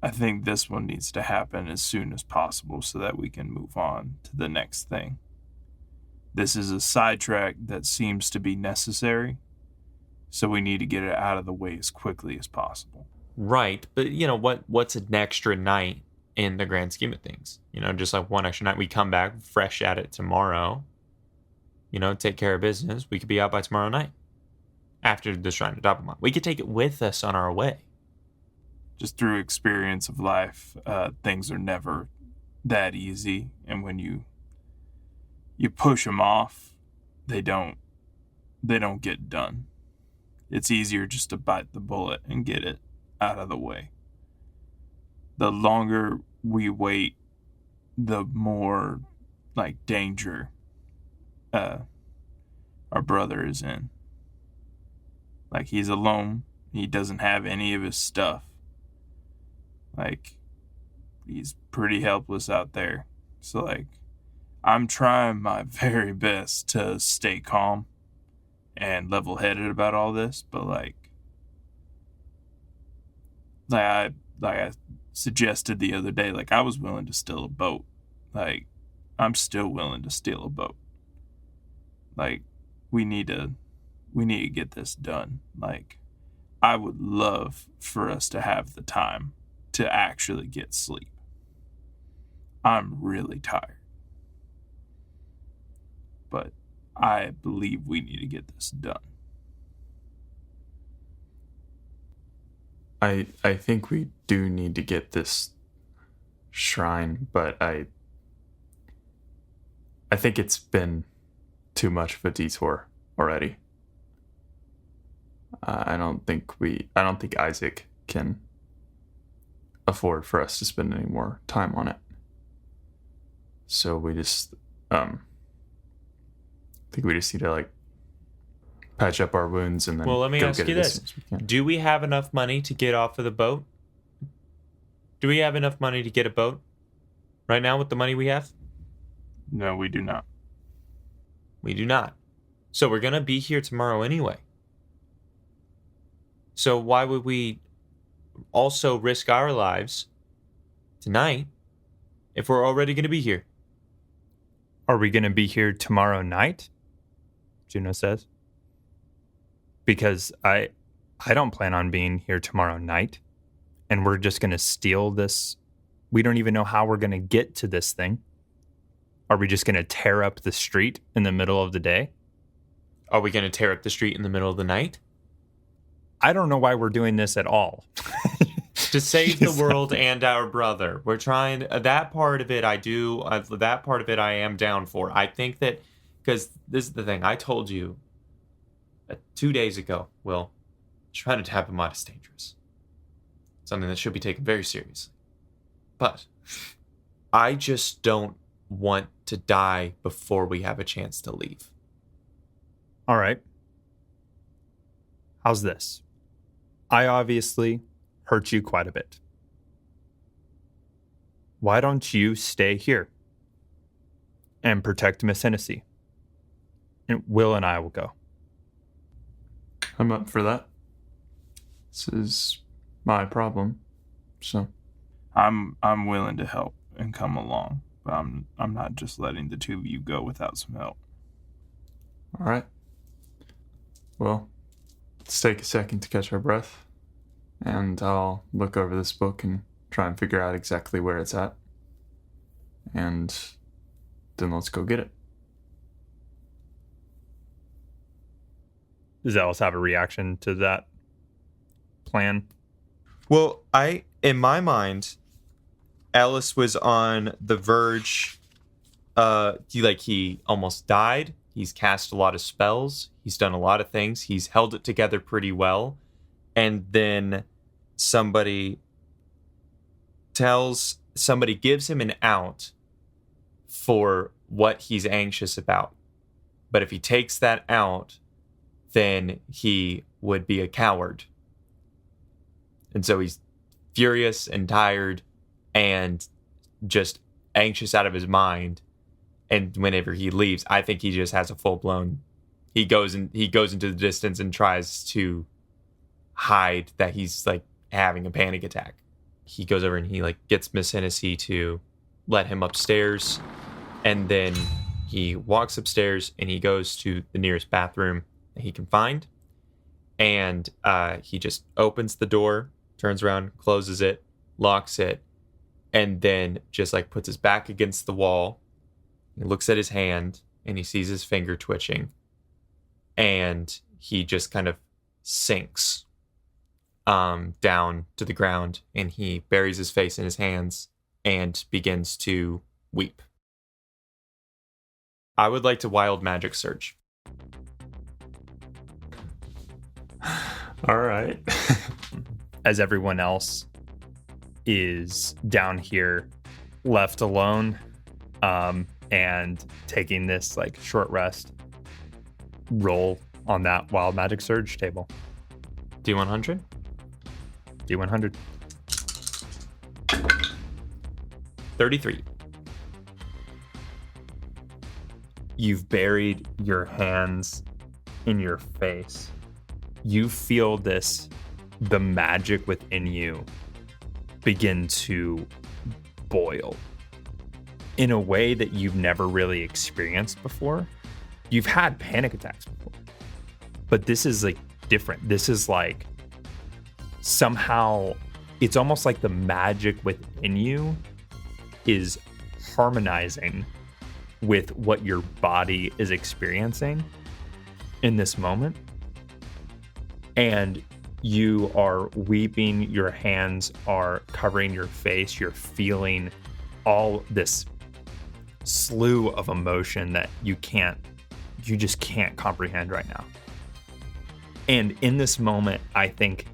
Speaker 5: I think this one needs to happen as soon as possible so that we can move on to the next thing. This is a sidetrack that seems to be necessary, so we need to get it out of the way as quickly as possible.
Speaker 4: Right, but what's an extra night in the grand scheme of things? Just like one extra night, we come back fresh at it tomorrow. Take care of business. We could be out by tomorrow night after the Shrine of Dabumat. We could take it with us on our way.
Speaker 5: Just through experience of life, things are never that easy, and when you push them off, they don't get done. It's easier just to bite the bullet and get it out of the way. The longer we wait, the more like danger our brother is in. Like, he's alone. He doesn't have any of his stuff. Like, he's pretty helpless out there. So, like, I'm trying my very best to stay calm and level-headed about all this, but like I suggested the other day, like, I was willing to steal a boat. Like, I'm still willing to steal a boat. Like, we need to get this done. Like, I would love for us to have the time to actually get sleep. I'm really tired. But I believe we need to get this done.
Speaker 3: I think we do need to get this shrine, but I think it's been too much of a detour already. I don't think Isaac can afford for us to spend any more time on it. So we just I think we just need to like patch up our wounds and then
Speaker 4: Well, let me
Speaker 3: go
Speaker 4: ask
Speaker 3: get
Speaker 4: you
Speaker 3: it as
Speaker 4: this.
Speaker 3: soon as we can.
Speaker 4: Do we have enough money to get off of the boat? Do we have enough money to get a boat right now with the money we have?
Speaker 5: No, we do not.
Speaker 4: We do not. So we're going to be here tomorrow anyway. So why would we also risk our lives tonight if we're already going to be here?
Speaker 1: Are we going to be here tomorrow night? Juno says. Because I don't plan on being here tomorrow night. And we're just going to steal this. We don't even know how we're going to get to this thing. Are we just going to tear up the street in the middle of the day?
Speaker 4: Are we going to tear up the street in the middle of the night?
Speaker 1: I don't know why we're doing this at all.
Speaker 4: To save the world and our brother. We're trying that part of it. That part of it I am down for. I think that, because this is the thing I told you 2 days ago, Will, trying to tap him out is dangerous. Something that should be taken very seriously. But I just don't want to die before we have a chance to leave.
Speaker 1: All right. How's this? I obviously hurt you quite a bit. Why don't you stay here and protect Miss Hennessy? And Will and I will go.
Speaker 3: I'm up for that. This is my problem. So
Speaker 5: I'm willing to help and come along, but I'm not just letting the two of you go without some help.
Speaker 3: all right. Well, let's take a second to catch our breath. And I'll look over this book and try and figure out exactly where it's at. And then let's go get it.
Speaker 1: Does Ellis have a reaction to that plan?
Speaker 4: Well, in my mind, Ellis was on the verge. He almost died. He's cast a lot of spells. He's done a lot of things. He's held it together pretty well. And then somebody gives him an out for what he's anxious about. But if he takes that out, then he would be a coward. And so he's furious and tired and just anxious out of his mind. And whenever he leaves, I think he just has a full-blown... He goes into the distance and tries to hide that he's like having a panic attack. He goes over and he like gets Miss Hennessy to let him upstairs, and then he walks upstairs and he goes to the nearest bathroom that he can find, and he just opens the door, turns around, closes it, locks it, and then just like puts his back against the wall. He looks at his hand and he sees his finger twitching, and he just kind of sinks down to the ground, and he buries his face in his hands and begins to weep. I would like to wild magic surge.
Speaker 3: All right.
Speaker 1: As everyone else is down here left alone, and taking this like short rest, roll on that wild magic surge table.
Speaker 4: D100?
Speaker 1: D100.
Speaker 4: 33.
Speaker 1: You've buried your hands in your face. You feel the magic within you begin to boil in a way that you've never really experienced before. You've had panic attacks before, but this is like different. This is like somehow it's almost like the magic within you is harmonizing with what your body is experiencing in this moment. And you are weeping, your hands are covering your face, you're feeling all this slew of emotion that you just can't comprehend right now. And in this moment, I think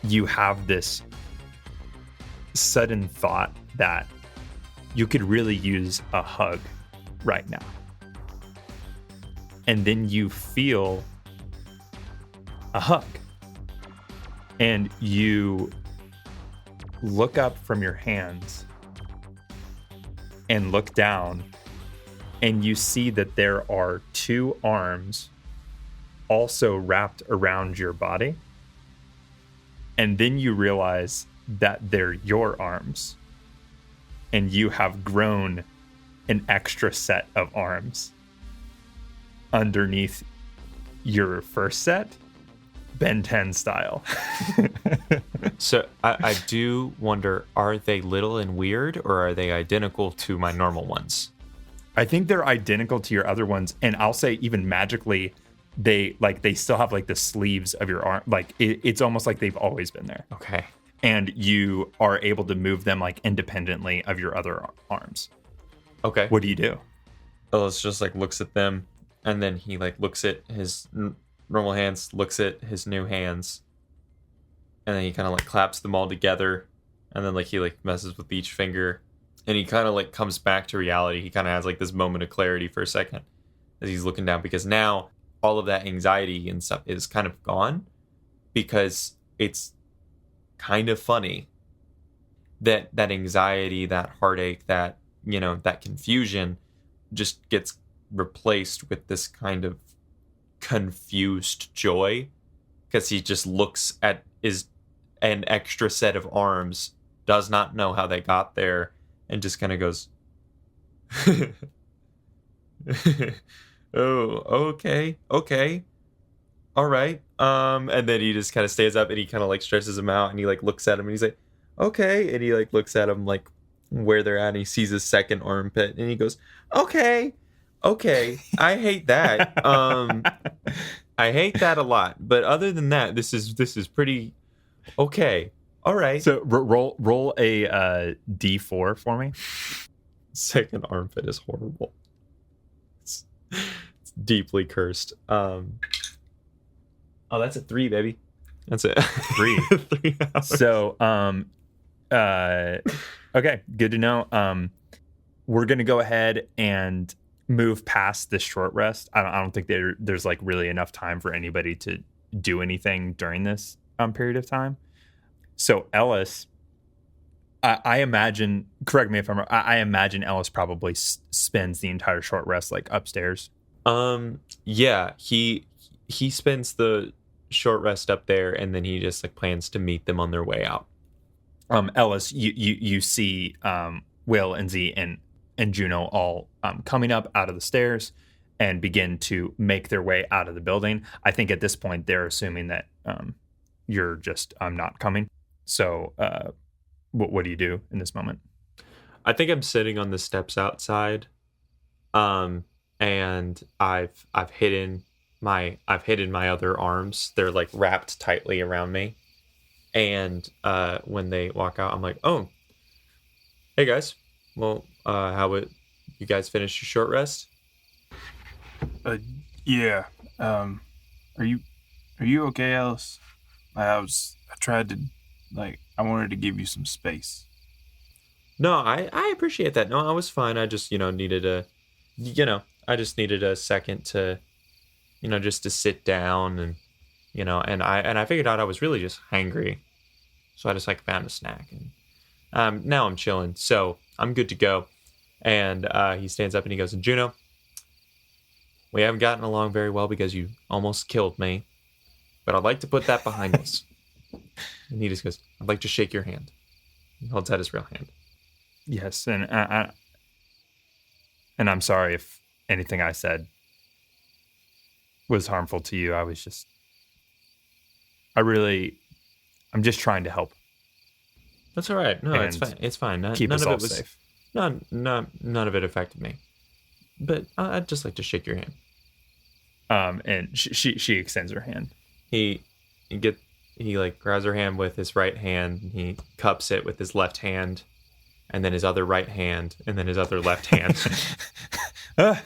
Speaker 1: you have this sudden thought that you could really use a hug right now. And then you feel a hug. And you look up from your hands and look down, and you see that there are two arms also wrapped around your body. And then you realize that they're your arms, and you have grown an extra set of arms underneath your first set, Ben 10 style.
Speaker 4: So I do wonder, are they little and weird, or are they identical to my normal ones?
Speaker 1: I think they're identical to your other ones, and I'll say even magically, they still have like the sleeves of your arm. Like it's almost like they've always been there.
Speaker 4: Okay.
Speaker 1: And you are able to move them like independently of your other arms.
Speaker 4: Okay.
Speaker 1: What do you do?
Speaker 4: Ellis just like looks at them, and then he like looks at his normal hands, looks at his new hands, and then he kind of like claps them all together, and then like he like messes with each finger, and he kind of like comes back to reality. He kind of has like this moment of clarity for a second as he's looking down, because now all of that anxiety and stuff is kind of gone, because it's kind of funny that anxiety, that heartache, that, you know, that confusion just gets replaced with this kind of confused joy, because he just looks at an extra set of arms, does not know how they got there, and just kind of goes, oh, okay, all right. And then he just kind of stands up, and he kind of like stretches them out, and he like looks at him, and he's like, okay. And he like looks at him like where they're at, and he sees his second armpit, and he goes, okay. I hate that. I hate that a lot. But other than that, this is pretty okay. All right.
Speaker 1: So roll a D4 for me.
Speaker 4: Second armpit is horrible. It's deeply cursed. Oh, that's a 3, baby. That's it.
Speaker 1: 3.
Speaker 4: 3 hours.
Speaker 1: So, okay, good to know. We're gonna go ahead and move past this short rest. I don't think there's like really enough time for anybody to do anything during this period of time. So Ellis, I imagine, correct me if I'm wrong, I imagine Ellis probably spends the entire short rest like upstairs.
Speaker 4: Yeah, he spends the short rest up there, and then he just like plans to meet them on their way out.
Speaker 1: Ellis, you see Will and Z and Juno all coming up out of the stairs and begin to make their way out of the building. I think at this point they're assuming that you're just not coming. So what do you do in this moment?
Speaker 4: I think I'm sitting on the steps outside, and I've hidden my other arms. They're like wrapped tightly around me, and when they walk out, I'm like, oh, Hey guys. Well, how it? You guys finished your short rest?
Speaker 5: Yeah. Are you okay, Ellis? I tried to, I wanted to give you some space.
Speaker 4: No, I appreciate that. No, I was fine. I just needed I just needed a second to just to sit down and and I figured out I was really just hangry, so I just found a snack and now I'm chilling, so I'm good to go. And he stands up and he goes, Juno, we haven't gotten along very well because you almost killed me, but I'd like to put that behind us. And he just goes, I'd like to shake your hand. He holds out his real hand.
Speaker 1: Yes, and I'm sorry if anything I said was harmful to you. I'm just trying to help.
Speaker 4: That's all right. No, it's fine. It's fine.
Speaker 1: Keep us all safe.
Speaker 4: None of it affected me. But I'd just like to shake your hand.
Speaker 1: And she extends her hand.
Speaker 4: He grabs her hand with his right hand. And he cups it with his left hand, and then his other right hand, and then his other left hand. And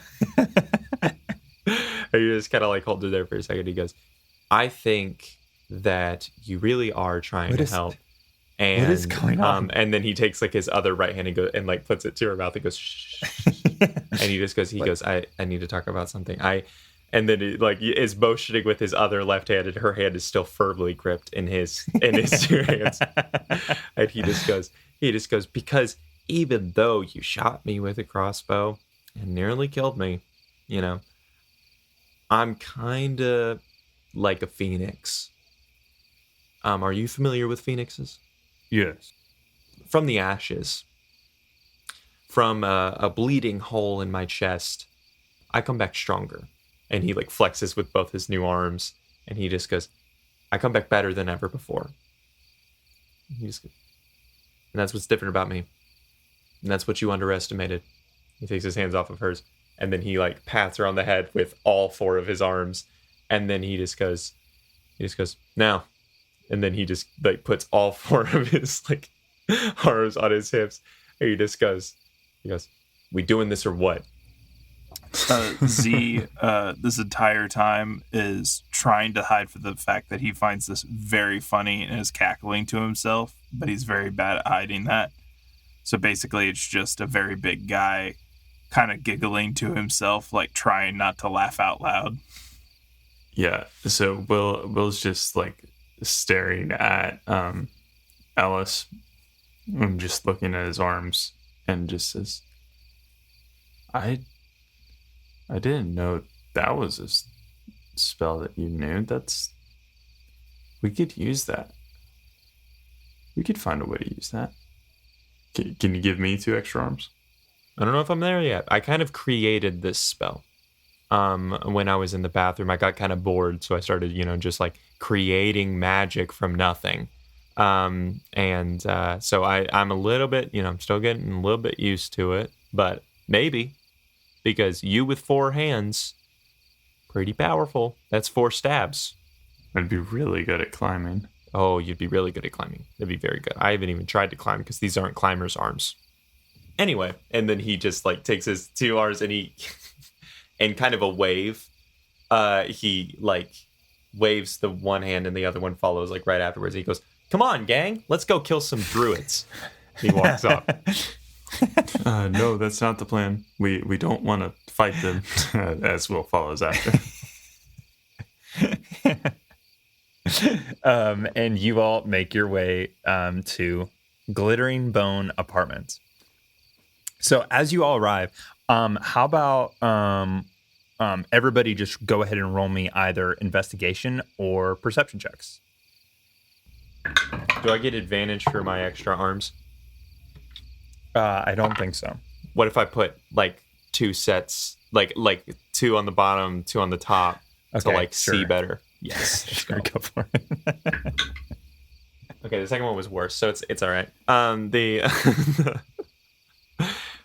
Speaker 4: you just kind of hold it there for a second. He goes, I think that you really are trying to help. And,
Speaker 1: what is going on?
Speaker 4: And then he takes his other right hand and goes and puts it to her mouth and goes, shh. And he just goes, I need to talk about something. And then he is motioning with his other left hand, and her hand is still firmly gripped in his two hands. And he just goes, because even though you shot me with a crossbow and nearly killed me, I'm kind of like a phoenix. Are you familiar with phoenixes?
Speaker 1: Yes.
Speaker 4: From the ashes, from a bleeding hole in my chest, I come back stronger. And he flexes with both his new arms, and he just goes, I come back better than ever before. And that's what's different about me. And that's what you underestimated. He takes his hands off of hers, and then he pats her on the head with all four of his arms, and then he just goes, now. And then he just puts all four of his arms on his hips, and he goes, we doing this or what?
Speaker 5: Z, this entire time is trying to hide from the fact that he finds this very funny and is cackling to himself, but he's very bad at hiding that. So basically it's just a very big guy kind of giggling to himself, trying not to laugh out loud.
Speaker 3: Yeah, so Will's just staring at Ellis and just looking at his arms and just says, I didn't know that was a spell that you knew. We could use that. We could find a way to use that. Can you give me 2 extra arms?
Speaker 4: I don't know if I'm there yet. I kind of created this spell. When I was in the bathroom, I got kind of bored, so I started, just creating magic from nothing. So I'm a little bit, I'm still getting a little bit used to it, but maybe. Because you with 4 hands, pretty powerful. That's 4 stabs.
Speaker 3: I'd be really good at climbing.
Speaker 4: Oh, you'd be really good at climbing. That'd be very good. I haven't even tried to climb because these aren't climber's arms. Anyway, and then he just takes his 2 arms and he, and kind of a wave, he waves the one hand and the other one follows right afterwards. He goes, come on, gang, let's go kill some druids. He walks off.
Speaker 3: No, that's not the plan. We don't want to fight them, as Will follows after.
Speaker 1: And you all make your way to Glittering Bone Apartments. So as you all arrive, how about everybody just go ahead and roll me either investigation or perception checks?
Speaker 4: Do I get advantage for my extra arms?
Speaker 1: I don't think so.
Speaker 4: What if I put 2 sets, 2 on the bottom, 2 on the top, to see better?
Speaker 1: Yes, sure, go for it.
Speaker 4: Okay, the second one was worse, so it's all right.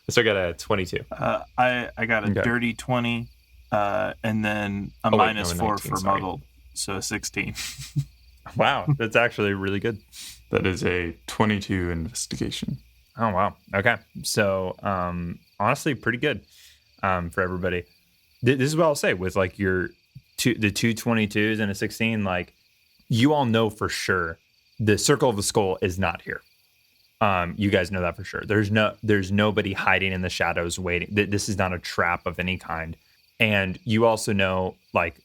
Speaker 4: So I got a 22.
Speaker 5: I got a dirty 20, and then a -4 for muddled, so a 16.
Speaker 1: Wow, that's actually really good.
Speaker 3: That is a 22 investigation.
Speaker 1: Oh wow. Okay. So honestly, pretty good for everybody. This is what I'll say with like the two 22s and a 16. Like you all know for sure the circle of the skull is not here. You guys know that for sure. There's nobody hiding in the shadows waiting. This is not a trap of any kind. And you also know like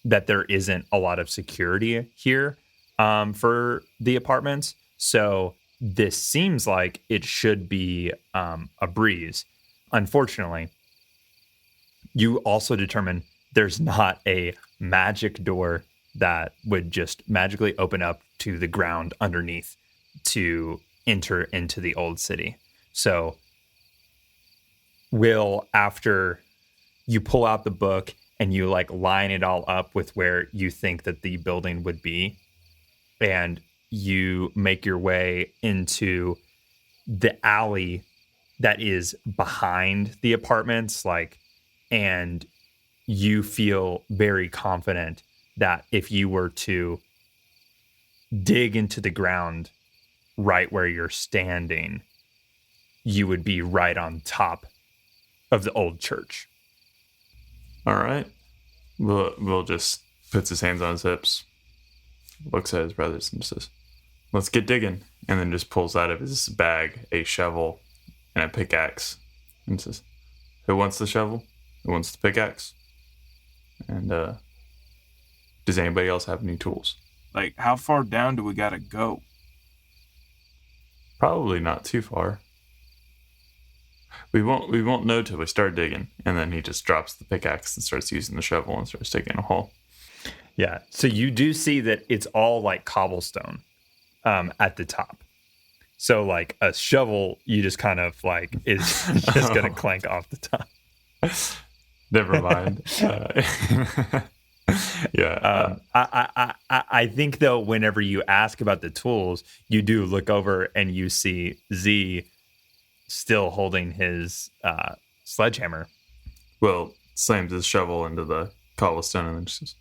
Speaker 1: that there isn't a lot of security here for the apartments. So this seems like it should be a breeze. Unfortunately, you also determine there's not a magic door that would just magically open up to the ground underneath to enter into the old city. So Will, after you pull out the book and you like line it all up with where you think that the building would be, and you make your way into the alley that is behind the apartments, like, and you feel very confident that if you were to dig into the ground right where you're standing, you would be right on top of the old church.
Speaker 3: All right. Will just puts his hands on his hips, looks at his brothers and says, "Let's get digging," and then just pulls out of his bag a shovel and a pickaxe and says, "Who wants the shovel? Who wants the pickaxe? And does anybody else have any tools?"
Speaker 5: Like, how far down do we gotta go?
Speaker 3: Probably not too far. We won't know till we start digging. And then he just drops the pickaxe and starts using the shovel and starts digging a hole.
Speaker 1: Yeah. So you do see that it's all like cobblestone at the top. So like a shovel, you just kind of like is just going to clank off the top.
Speaker 3: Never mind. Yeah.
Speaker 1: I think though, whenever you ask about the tools, you do look over and you see Z still holding his sledgehammer.
Speaker 3: Will slams his shovel into the cobblestone and then just says,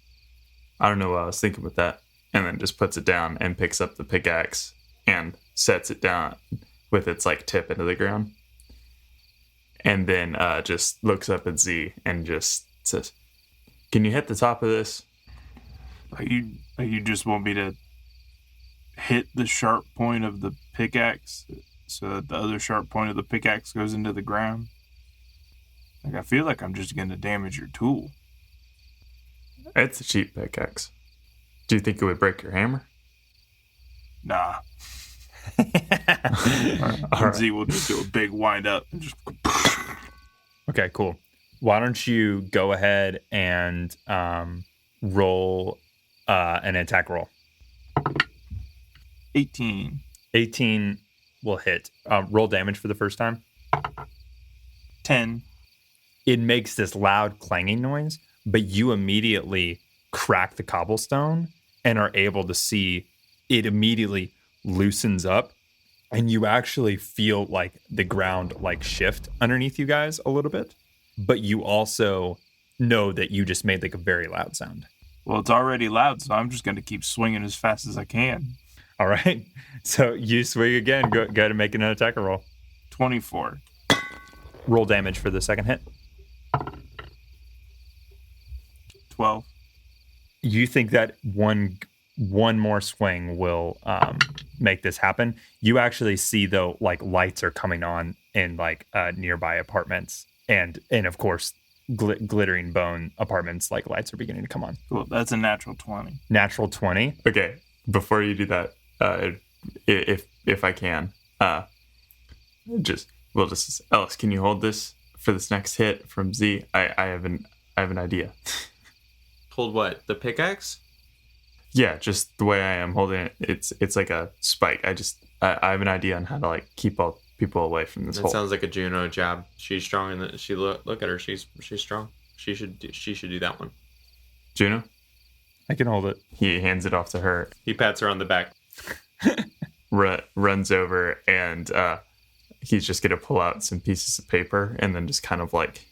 Speaker 3: "I don't know what I was thinking with that," and then just puts it down and picks up the pickaxe and sets it down with its like tip into the ground. And then just looks up at Z and just says, "Can you hit the top of this?"
Speaker 5: You just want me to hit the sharp point of the pickaxe so that the other sharp point of the pickaxe goes into the ground? Like, I feel like I'm just going to damage your tool.
Speaker 3: It's a cheap pickaxe. Do you think it would break your hammer?
Speaker 5: Nah.
Speaker 3: All right.
Speaker 5: Z will just do a big wind up and just...
Speaker 1: Okay, cool. Why don't you go ahead and roll an attack roll?
Speaker 5: 18.
Speaker 1: 18 will hit. Roll damage for the first time.
Speaker 5: 10.
Speaker 1: It makes this loud clanging noise, but you immediately crack the cobblestone and are able to see it immediately loosens up, and you actually feel like the ground like shift underneath you guys a little bit, but you also know that you just made like a very loud sound.
Speaker 5: Well, it's already loud, so I'm just going to keep swinging as fast as I can.
Speaker 1: All right. So you swing again. Go ahead and make another attack roll.
Speaker 5: 24.
Speaker 1: Roll damage for the second hit.
Speaker 5: 12.
Speaker 1: You think that one more swing will make this happen. You actually see though, like lights are coming on in like nearby apartments, and of course glittering bone apartments, like lights are beginning to come on.
Speaker 5: Well, that's a natural 20.
Speaker 1: Natural 20.
Speaker 3: Okay, before you do that, if I can, Ellis, can you hold this for this next hit from Z? I have an idea.
Speaker 4: Hold what? The pickaxe?
Speaker 3: Yeah, just the way I am holding it, it's like a spike. I have an idea on how to like keep all people away from this
Speaker 4: That
Speaker 3: hole.
Speaker 4: sounds like a Juno jab. She's strong, and she look at her. She's strong. She should do that one.
Speaker 3: Juno,
Speaker 1: I can hold it.
Speaker 3: he hands it off to her.
Speaker 4: He pats her on the back.
Speaker 3: Runs over and he's just gonna pull out some pieces of paper and then just kind of like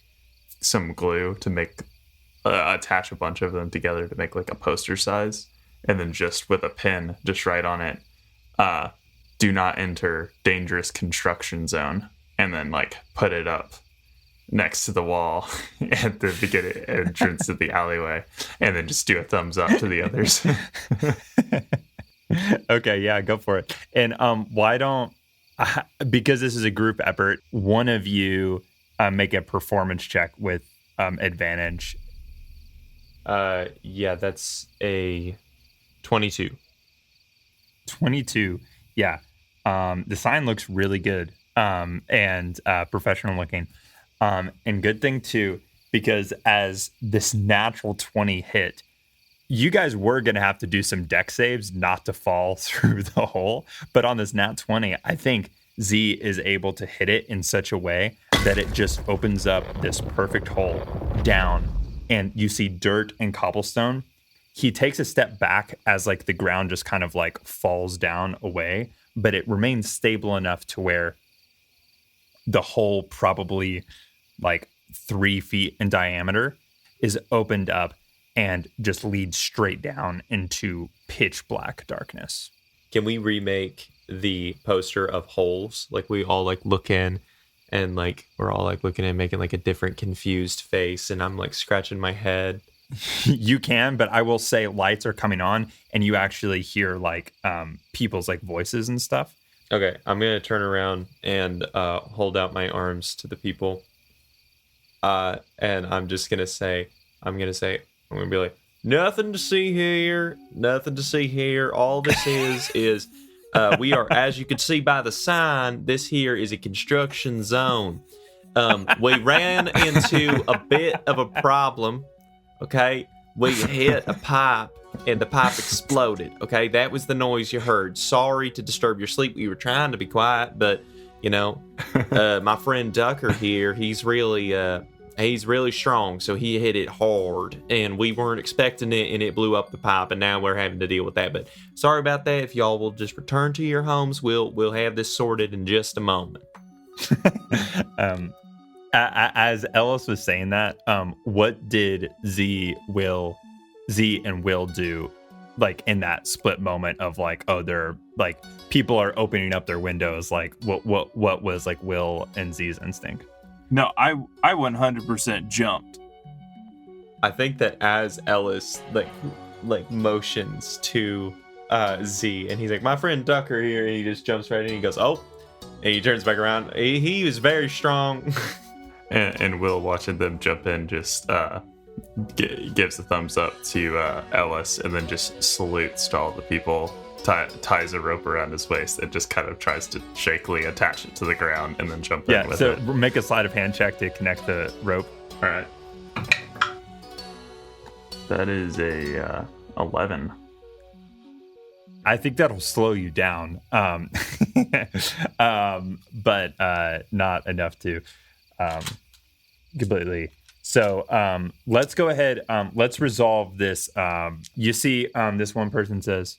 Speaker 3: some glue to make attach a bunch of them together to make like a poster size, and then just with a pen just write on it "Do not enter dangerous construction zone," and then like put it up next to the wall at the beginning entrance of the alleyway, and then just do a thumbs up to the others.
Speaker 1: Okay, yeah, go for it. And why don't, because this is a group effort, one of you make a performance check with advantage.
Speaker 4: Yeah, that's a 22.
Speaker 1: 22. Yeah. The sign looks really good and professional looking. And good thing too, because as this natural 20 hit, you guys were going to have to do some deck saves not to fall through the hole. But on this nat 20, I think Z is able to hit it in such a way that it just opens up this perfect hole down. And you see dirt and cobblestone. He takes a step back as like the ground just kind of like falls down away, but it remains stable enough to where the hole, probably like 3 feet in diameter, is opened up and just leads straight down into pitch black darkness.
Speaker 4: Can we remake the poster of holes? Like we all like look in and like we're all like looking and making like a different confused face, and I'm like scratching my head.
Speaker 1: You can, but I will say lights are coming on and you actually hear like people's like voices and stuff.
Speaker 4: Okay, I'm gonna turn around and hold out my arms to the people, and I'm gonna be like, nothing to see here, nothing to see here. All this is we are, as you can see by the sign, this here is a construction zone. We ran into a bit of a problem. Okay, we hit a pipe and the pipe exploded. Okay, that was the noise you heard. Sorry to disturb your sleep. We were trying to be quiet, but you know, my friend Ducker here, he's really strong, so he hit it hard, and we weren't expecting it, and it blew up the pipe, and now we're having to deal with that. But sorry about that. If y'all will just return to your homes, we'll have this sorted in just a moment.
Speaker 1: As Ellis was saying that, what did Z and Will do, like in that split moment of like, oh, they're like people are opening up their windows? Like, what was like Will and Z's instinct?
Speaker 5: No, I 100% jumped.
Speaker 4: I think that as Ellis like motions to Z, and he's like, my friend Ducker here, and he just jumps right in, and he goes, oh, and he turns back around. He was very strong.
Speaker 3: And Will, watching them jump in, just gives a thumbs up to Ellis, and then just salutes to all the people, ties a rope around his waist, and just kind of tries to shakily attach it to the ground and then jump in with it.
Speaker 1: So make a sleight of hand check to connect the rope.
Speaker 3: All right. That is a 11.
Speaker 1: I think that'll slow you down, but not enough to completely. So let's go ahead. Let's resolve this. You see, this one person says,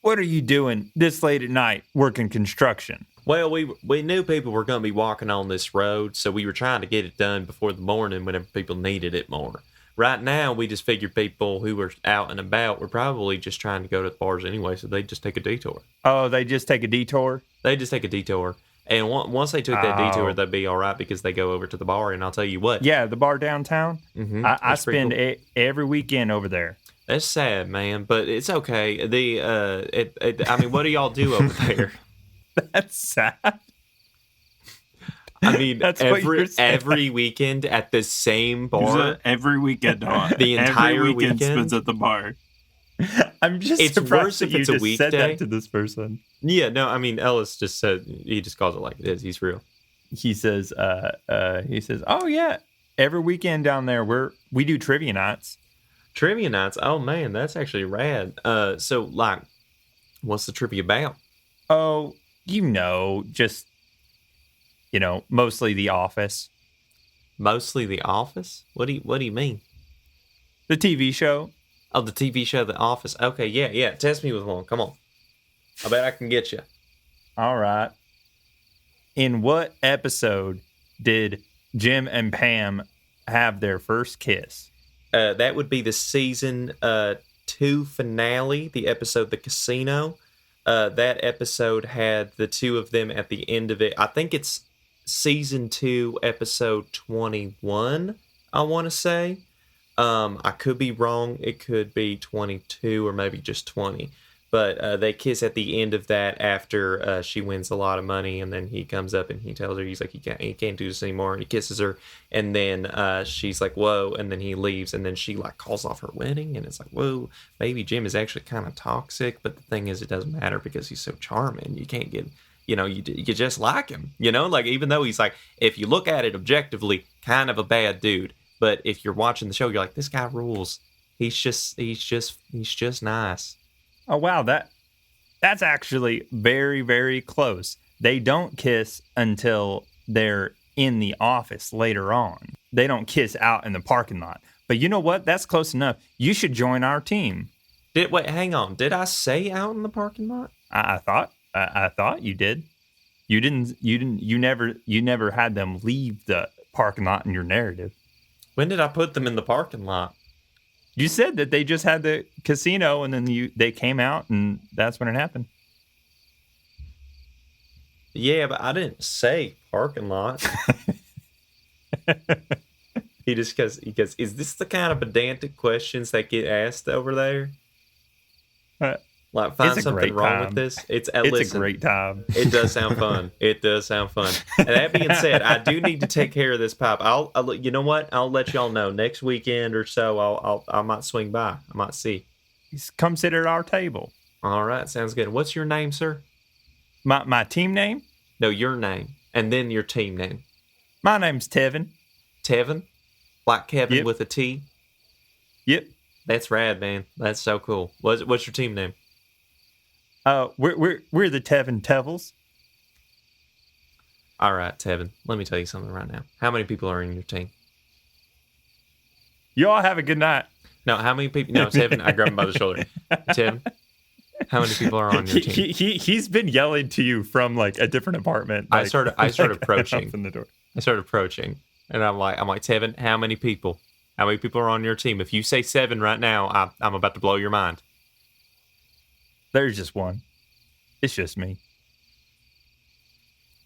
Speaker 1: "What are you doing this late at night working construction?"
Speaker 4: Well, we knew people were going to be walking on this road, so we were trying to get it done before the morning whenever people needed it more. Right now, we just figured people who were out and about were probably just trying to go to the bars anyway, so they just take a detour.
Speaker 1: Oh, they just take a detour?
Speaker 4: They just take a detour. And once they took that detour, they'd be all right because they go over to the bar, and I'll tell you what.
Speaker 1: Yeah, the bar downtown.
Speaker 4: Mm-hmm.
Speaker 1: I spend cool. Every weekend over there.
Speaker 4: That's sad, man, but it's okay. I mean, what do y'all do over there?
Speaker 1: That's sad.
Speaker 4: I mean, every weekend at the same bar.
Speaker 5: Every weekend,
Speaker 4: the entire
Speaker 5: every weekend
Speaker 4: weekend
Speaker 5: spends at the bar.
Speaker 1: I'm just
Speaker 4: it's
Speaker 1: surprised
Speaker 4: worse
Speaker 1: that
Speaker 4: if
Speaker 1: you
Speaker 4: it's a
Speaker 1: just
Speaker 4: weekday.
Speaker 1: said that to this person.
Speaker 4: Yeah, no, I mean, Ellis just said, he just calls it like it is. He's real.
Speaker 1: He says, oh yeah, every weekend down there we do trivia nights.
Speaker 4: Trivia nights? Oh man, that's actually rad. So like, what's the trivia about?
Speaker 1: Oh, just mostly The Office.
Speaker 4: Mostly The Office? What do you mean?
Speaker 1: The TV show.
Speaker 4: Oh, the TV show The Office. Okay, yeah. Test me with one. Come on. I bet I can get you.
Speaker 1: All right. In what episode did Jim and Pam have their first kiss?
Speaker 4: That would be the season 2 finale, the episode The Casino. that episode had the two of them at the end of it. I think it's season 2, episode 21, I want to say. I could be wrong. It could be 22 or maybe just 20. But they kiss at the end of that after she wins a lot of money, and then he comes up and he tells her, he's like, he can't do this anymore, and he kisses her, and then she's like, whoa, and then he leaves, and then she like calls off her wedding, and it's like, whoa, maybe Jim is actually kind of toxic, but the thing is, it doesn't matter because he's so charming. You can't get, you just like him, like even though he's like, if you look at it objectively, kind of a bad dude, but if you're watching the show, you're like, this guy rules. He's just nice.
Speaker 1: Oh wow, that's actually very, very close. They don't kiss until they're in the office later on. They don't kiss out in the parking lot. But you know what? That's close enough. You should join our team.
Speaker 4: Wait, hang on. Did I say out in the parking lot?
Speaker 1: I thought you did. You didn't. You never had them leave the parking lot in your narrative.
Speaker 4: When did I put them in the parking lot?
Speaker 1: You said that they just had the casino, and then they came out, and that's when it happened.
Speaker 4: Yeah, but I didn't say parking lot. He goes, is this the kind of pedantic questions that get asked over there? Like, find something wrong with this? It's
Speaker 1: a great time.
Speaker 4: It does sound fun. It does sound fun. And that being said, I do need to take care of this pipe. You know what? I'll let y'all know next weekend or so. I might swing by. I might see.
Speaker 1: Come sit at our table.
Speaker 4: All right, sounds good. What's your name, sir?
Speaker 1: My team name?
Speaker 4: No, your name, and then your team name.
Speaker 1: My name's Tevin.
Speaker 4: Tevin, like Kevin with a T.
Speaker 1: Yep.
Speaker 4: That's rad, man. That's so cool. What's your team name?
Speaker 1: We're the Tevin Tevils.
Speaker 4: All right, Tevin. Let me tell you something right now. How many people are in your team?
Speaker 1: You all have a good night.
Speaker 4: No, how many people? No, Tevin. I grabbed him by the shoulder. Tevin, how many people are on your team?
Speaker 1: He's been yelling to you from like a different apartment.
Speaker 4: Like, I started approaching.
Speaker 1: Open the door.
Speaker 4: I started approaching, and I'm like, Tevin, how many people? How many people are on your team? If you say 7 right now, I'm about to blow your mind.
Speaker 1: There's just one. It's just me.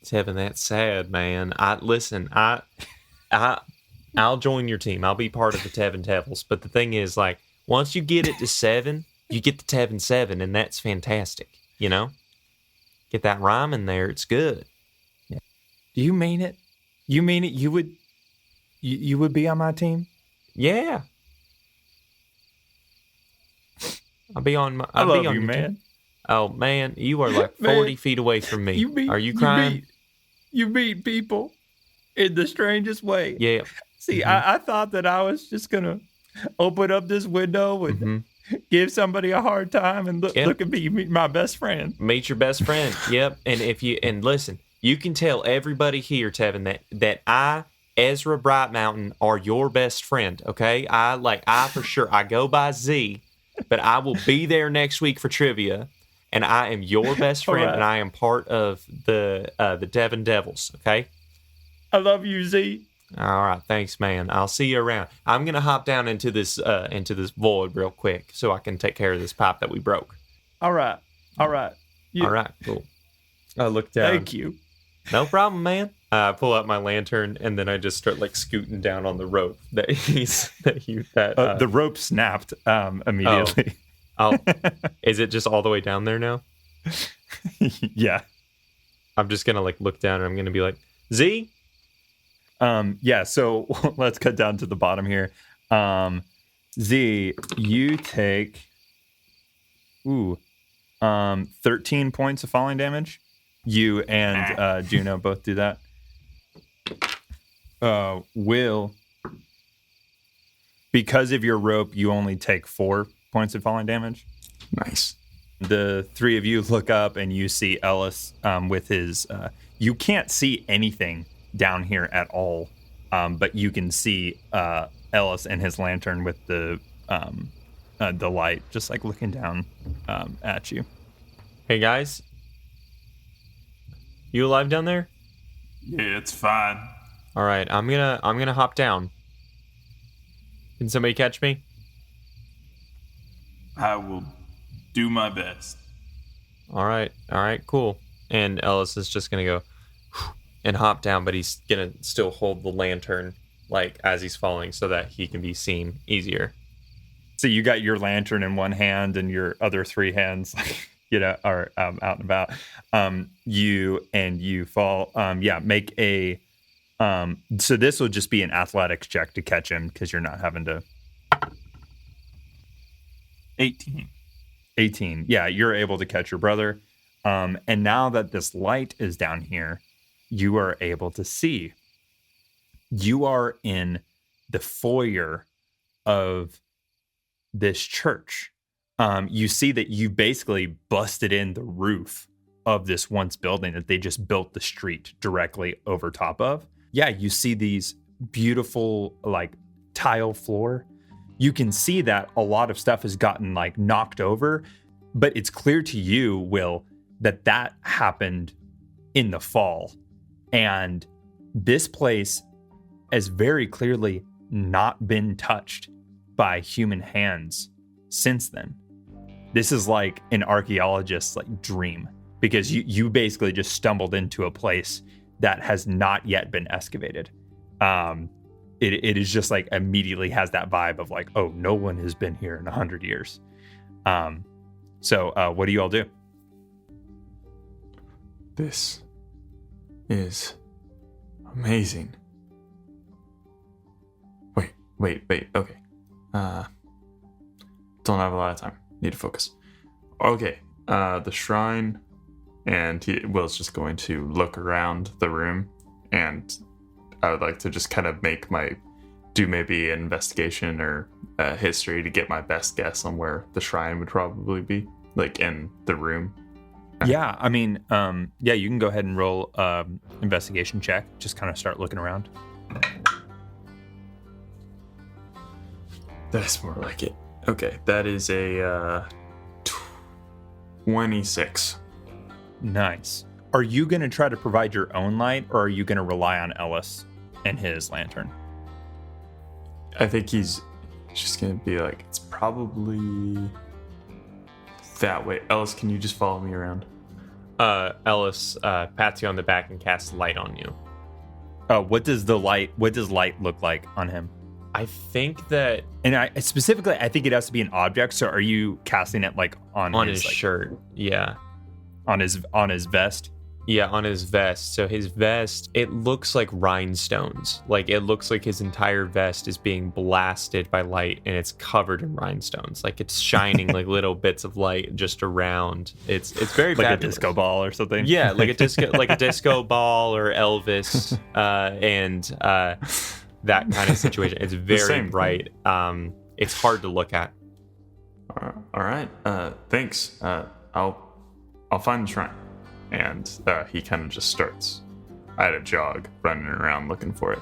Speaker 4: Tevin, that's sad, man. I'll join your team. I'll be part of the Tevin Tevils. But the thing is, like, once you get it to 7, you get the Tevin 7, and that's fantastic. Get that rhyme in there. It's good.
Speaker 1: Yeah. Do you mean it? You mean it? You would be on my team?
Speaker 4: Yeah. I'll be on
Speaker 1: I love you, man.
Speaker 4: Team. Oh, man, you are like 40 feet away from me. Are you crying?
Speaker 1: You meet people in the strangest way.
Speaker 4: Yeah.
Speaker 1: See, I thought that I was just going to open up this window and give somebody a hard time and look at me, meet my best friend.
Speaker 4: Meet your best friend. Yep. And listen, you can tell everybody here, Tevin, that I, Ezra Brightmountain, are your best friend, okay? I for sure, I go by Z, but I will be there next week for trivia, and I am your best friend, right. And I am part of the Devon Devils, okay?
Speaker 1: I love you, Z.
Speaker 4: All right, thanks, man. I'll see you around. I'm gonna hop down into this void real quick so I can take care of this pipe that we broke.
Speaker 1: All right.
Speaker 4: All right, cool. I look down.
Speaker 1: Thank you.
Speaker 4: No problem, man. I pull out my lantern and then I just start like scooting down on the rope
Speaker 1: the rope snapped immediately.
Speaker 4: Is it just all the way down there now?
Speaker 1: Yeah.
Speaker 4: I'm just gonna like look down and I'm gonna be like, Z?
Speaker 1: Yeah, so let's cut down to the bottom here. Z, you take 13 points of falling damage. You and Juno both do that. Will, because of your rope, you only take 4 points of falling damage.
Speaker 3: Nice.
Speaker 1: The 3 of you look up and you see Ellis with his... you can't see anything down here at all, but you can see Ellis and his lantern with the light just like looking down at you.
Speaker 4: Hey guys, you alive down there?
Speaker 5: Yeah, it's fine.
Speaker 4: All right, I'm gonna hop down. Can somebody catch me?
Speaker 5: I will do my best.
Speaker 4: All right, cool. And Ellis is just gonna go and hop down, but he's gonna still hold the lantern like as he's falling so that he can be seen easier.
Speaker 1: So you got your lantern in one hand and your other three hands, are out and about. You fall. Make a. So this will just be an athletics check to catch him because you're not having to.
Speaker 5: 18.
Speaker 1: 18. Yeah, you're able to catch your brother. And now that this light is down here, you are able to see. You are in the foyer of this church. You see that you basically busted in the roof of this once building that they just built the street directly over top of. Yeah, you see these beautiful like tile floor. You can see that a lot of stuff has gotten like knocked over, but it's clear to you, Will, that happened in the fall. And this place has very clearly not been touched by human hands since then. This is like an archaeologist's like dream, because you basically just stumbled into a place that has not yet been excavated. It is just like immediately has that vibe of like, oh, no one has been here in 100 years. So what do you all do?
Speaker 3: This is amazing. Wait. Okay. Don't have a lot of time. Need to focus. Okay. The shrine, and Will's just going to look around the room, and I would like to just kind of do maybe an investigation or history to get my best guess on where the shrine would probably be, like in the room.
Speaker 1: Yeah, I mean, you can go ahead and roll investigation check. Just kind of start looking around.
Speaker 3: That's more like it. Okay, that is a 26.
Speaker 1: Nice. Are you going to try to provide your own light, or are you going to rely on Ellis and his lantern?
Speaker 3: I think he's just going to be like, it's probably that way. Ellis, can you just follow me around?
Speaker 4: Ellis pats you on the back and casts light on you.
Speaker 1: What does light look like on him?
Speaker 4: I think that,
Speaker 1: and I think it has to be an object. So are you casting it like on
Speaker 4: his
Speaker 1: like,
Speaker 4: shirt? Yeah.
Speaker 1: On his vest?
Speaker 4: Yeah, on his vest. So his vest, it looks like rhinestones. Like it looks like his entire vest is being blasted by light, and it's covered in rhinestones. Like it's shining like little bits of light just around. It's very
Speaker 1: like
Speaker 4: fabulous.
Speaker 1: A disco ball or something.
Speaker 4: Yeah, like a disco ball or Elvis, and that kind of situation. It's very bright. It's hard to look at.
Speaker 3: All right. Thanks. I'll find the shrine. And he kind of just starts at a jog, running around looking for it.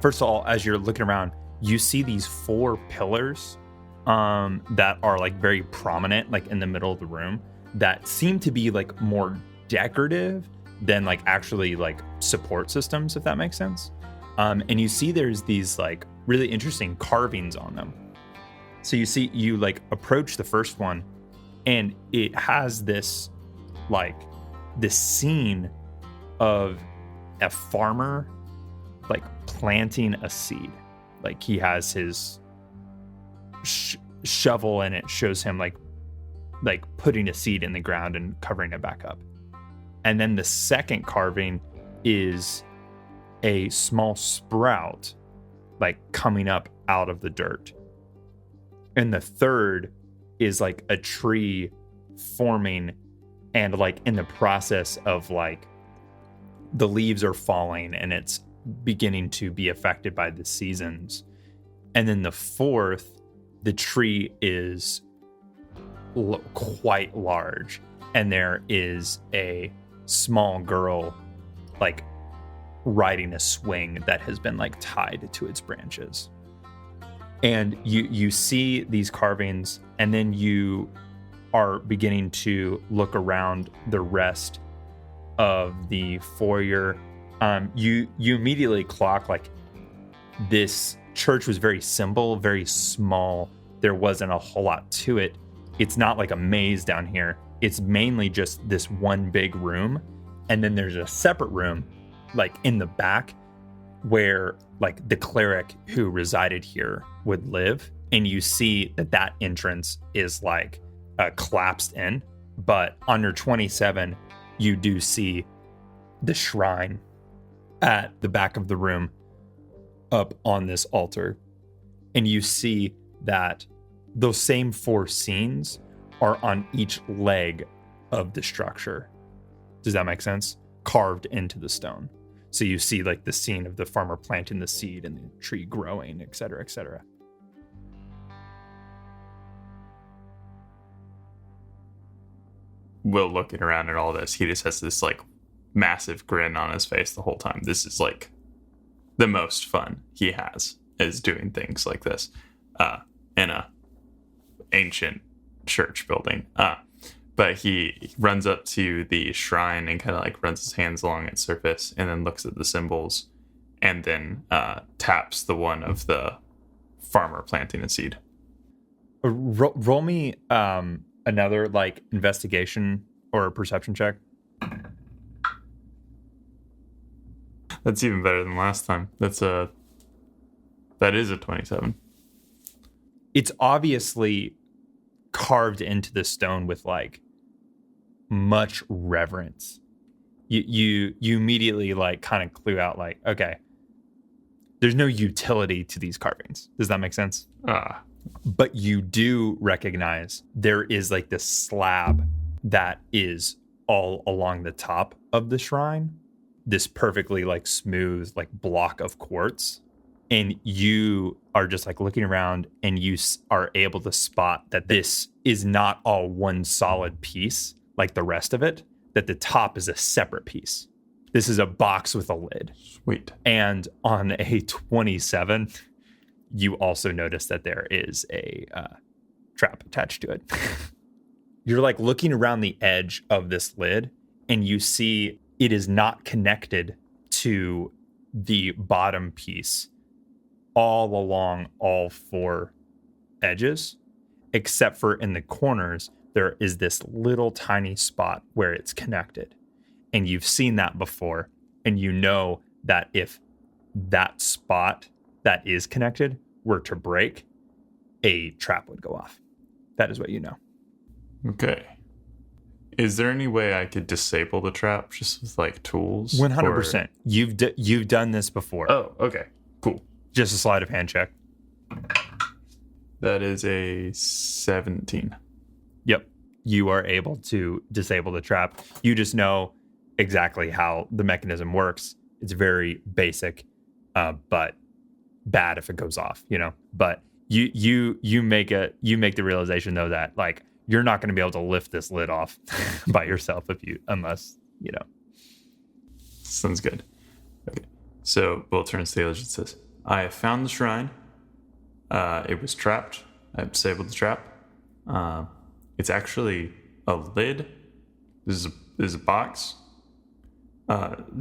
Speaker 1: First of all, as you're looking around, you see these 4 pillars that are like very prominent, like in the middle of the room, that seem to be like more decorative than like actually like support systems, if that makes sense. And you see there's these like really interesting carvings on them. So you like approach the first one, and it has this scene of a farmer like planting a seed. Like he has his shovel, and it shows him like putting a seed in the ground and covering it back up. And then the second carving is a small sprout like coming up out of the dirt. And the third is like a tree forming, and like in the process of like the leaves are falling and it's beginning to be affected by the seasons. And then the fourth, the tree is quite large, and there is a small girl like riding a swing that has been like tied to its branches. And you see these carvings, and then you are beginning to look around the rest of the foyer. You immediately clock like this church was very simple, very small. There wasn't a whole lot to it. It's not like a maze down here. it's mainly just this one big room. And then there's a separate room, like in the back, where like the cleric who resided here would live. And you see that entrance is like collapsed in. But on your 27, you do see the shrine at the back of the room up on this altar. And you see that those same 4 scenes are on each leg of the structure. Does that make sense? Carved into the stone. So you see like the scene of the farmer planting the seed and the tree growing, et cetera, et cetera.
Speaker 3: Will looking around at all this, he just has this like massive grin on his face the whole time. This is like the most fun he has, is doing things like this in a ancient church building. But he runs up to the shrine and kind of like runs his hands along its surface and then looks at the symbols and then taps the one of the farmer planting a seed.
Speaker 1: Roll me another like investigation or perception check.
Speaker 3: That's even better than last time. That is a 27.
Speaker 1: It's obviously carved into the stone with like much reverence. You immediately like kind of clue out like, okay, there's no utility to these carvings. Does that make sense? But you do recognize there is like this slab that is all along the top of the shrine, this perfectly like smooth like block of quartz. And you are just like looking around and you are able to spot that this is not all one solid piece like the rest of it, that the top is a separate piece. This is a box with a lid.
Speaker 3: Sweet.
Speaker 1: And on a 27, you also notice that there is a trap attached to it. You're like looking around the edge of this lid and you see it is not connected to the bottom piece all along all 4 edges, except for in the corners, there is this little tiny spot where it's connected. And you've seen that before. And you know that if that spot that is connected were to break, a trap would go off. That is what you know.
Speaker 3: Okay. Is there any way I could disable the trap just with like tools?
Speaker 1: 100%.
Speaker 3: Or...
Speaker 1: You've done this before.
Speaker 3: Oh, okay. Cool.
Speaker 1: Just a sleight of hand check.
Speaker 3: That is a 17.
Speaker 1: Yep. You are able to disable the trap. You just know exactly how the mechanism works. It's very basic, but bad if it goes off, you know. But you make the realization though that like you're not going to be able to lift this lid off by yourself unless, you know.
Speaker 3: Sounds good. Okay. So Will turns to the Ellis and says, I have found the shrine. It was trapped. I disabled the trap. It's actually a lid. This is a box.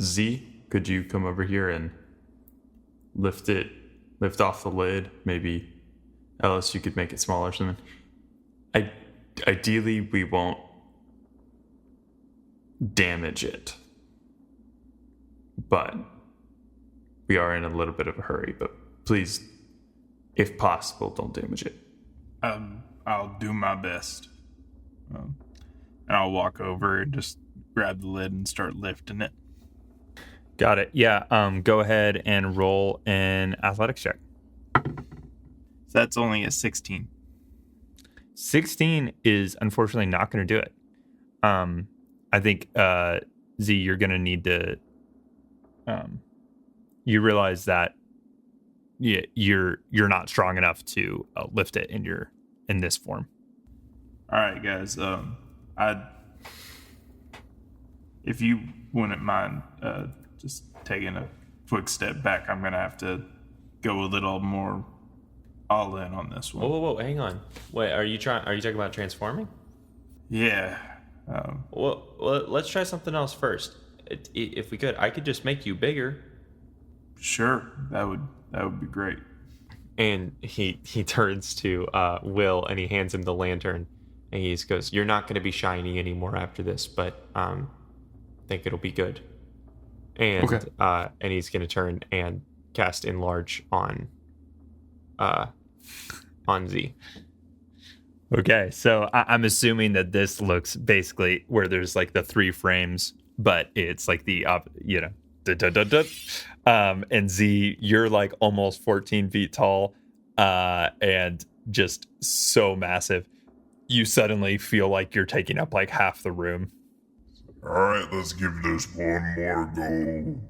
Speaker 3: Z, could you come over here and lift off the lid? Maybe Ellis, you could make it smaller or something. Ideally, we won't damage it, but we are in a little bit of a hurry. But please, if possible, don't damage it.
Speaker 5: I'll do my best. And I'll walk over and just grab the lid and start lifting it.
Speaker 1: Got it. Yeah. Go ahead and roll an athletics check.
Speaker 5: That's only a 16.
Speaker 1: 16 is unfortunately not going to do it. I think Z, you're going to need to. You realize that you're not strong enough to lift it in this form.
Speaker 5: All right, guys. If you wouldn't mind just taking a quick step back, I'm gonna have to go a little more all in on this one.
Speaker 4: Whoa, hang on. Wait, are you talking about transforming?
Speaker 5: Yeah.
Speaker 4: Well, let's try something else first. If we could, I could just make you bigger.
Speaker 5: Sure, that would be great.
Speaker 4: And he turns to Will and he hands him the lantern, and And he just goes, "You're not going to be shiny anymore after this, but I think it'll be good." And and he's going to turn and cast Enlarge on Z.
Speaker 1: Okay, so I'm assuming that this looks basically where there's like the 3 frames, but it's like the and Z, you're like almost 14 feet tall, and just so massive. You suddenly feel like you're taking up like half the room.
Speaker 6: All right, let's give this one more go.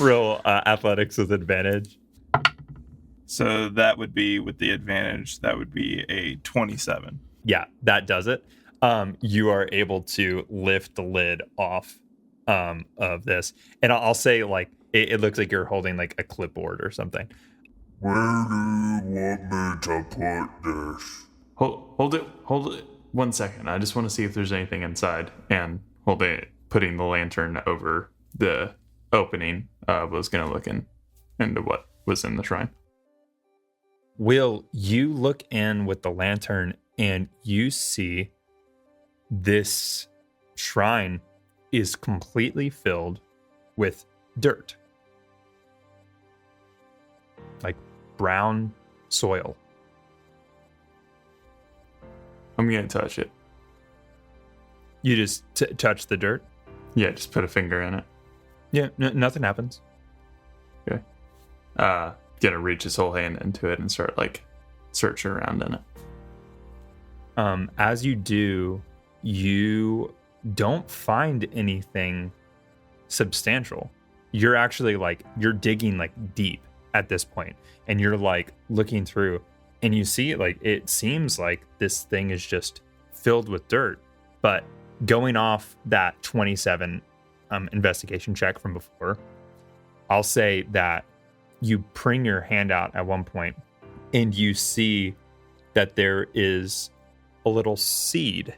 Speaker 1: Real athletics with advantage.
Speaker 5: So that would be, with the advantage, that would be a 27.
Speaker 1: Yeah, that does it. You are able to lift the lid off of this. And I'll say, like, it looks like you're holding like a clipboard or something.
Speaker 6: Where do you want me to put this?
Speaker 3: Hold it 1 second. I just want to see if there's anything inside. And putting the lantern over the opening was going to look into what was in the shrine.
Speaker 1: Will, you look in with the lantern and you see this shrine is completely filled with dirt. Like brown soil.
Speaker 3: I'm going to touch it.
Speaker 1: You just touch the dirt?
Speaker 3: Yeah, just put a finger in it.
Speaker 1: Yeah, nothing happens.
Speaker 3: Okay. Gonna reach his whole hand into it and start like searching around in it.
Speaker 1: As you do, you don't find anything substantial. You're actually like, you're digging like deep at this point, and you're like looking through, and you see like, it seems like this thing is just filled with dirt. But going off that 27 investigation check from before, I'll say that you bring your hand out at one point and you see that there is a little seed,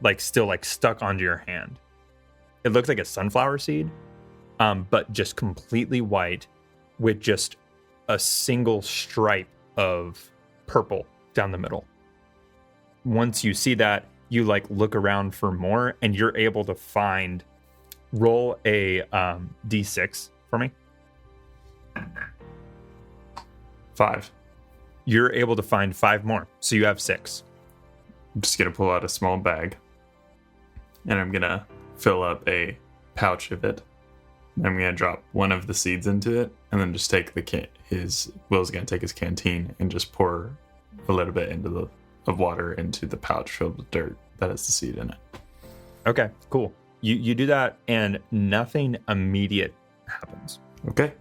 Speaker 1: like still like stuck onto your hand. It looks like a sunflower seed, but just completely white with just a single stripe of purple down the middle. Once you see that, you like look around for more, and you're able to roll a D6 for me.
Speaker 3: 5.
Speaker 1: You're able to find 5 more, so you have 6.
Speaker 3: I'm just gonna pull out a small bag, and I'm gonna fill up a pouch of it. I'm gonna drop one of the seeds into it, and then just take Will's gonna take his canteen and just pour a little bit of water into the pouch filled with dirt that has the seed in it.
Speaker 1: Okay, cool. You do that, and nothing immediate happens.
Speaker 3: Okay,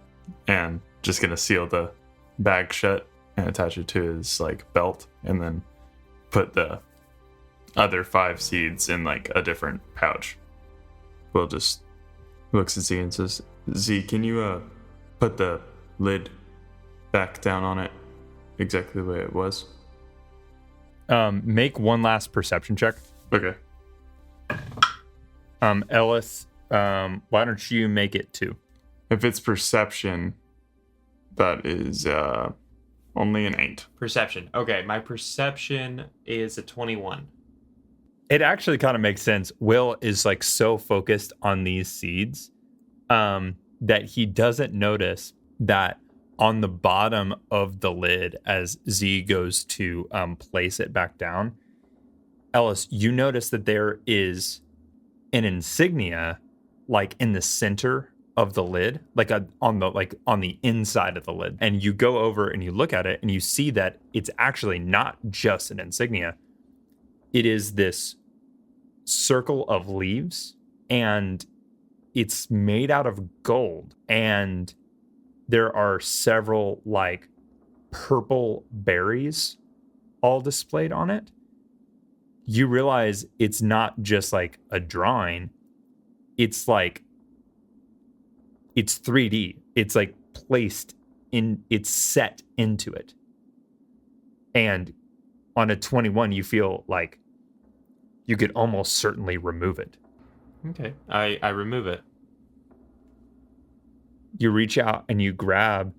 Speaker 3: and just gonna seal the bag shut and attach it to his like belt, and then put the other 5 seeds in like a different pouch. Will just looks at Z and says, "Z, can you put the lid back down on it exactly the way it was?"
Speaker 1: Make one last perception check.
Speaker 3: Okay.
Speaker 1: Ellis, why don't you make it 2?
Speaker 3: If it's perception, that is only an 8.
Speaker 4: Perception. Okay, my perception is a 21.
Speaker 1: It actually kind of makes sense. Will is like so focused on these seeds that he doesn't notice that on the bottom of the lid, as Z goes to place it back down, Ellis, you notice that there is an insignia like in the center of the lid, like on the inside of the lid. And you go over and you look at it and you see that it's actually not just an insignia. It is this circle of leaves, and it's made out of gold, and there are several like purple berries all displayed on it. You realize it's not just like a drawing. It's 3D. It's like placed in, it's set into it. And on a 21, you feel like you could almost certainly remove it.
Speaker 4: Okay, I remove it.
Speaker 1: You reach out and you grab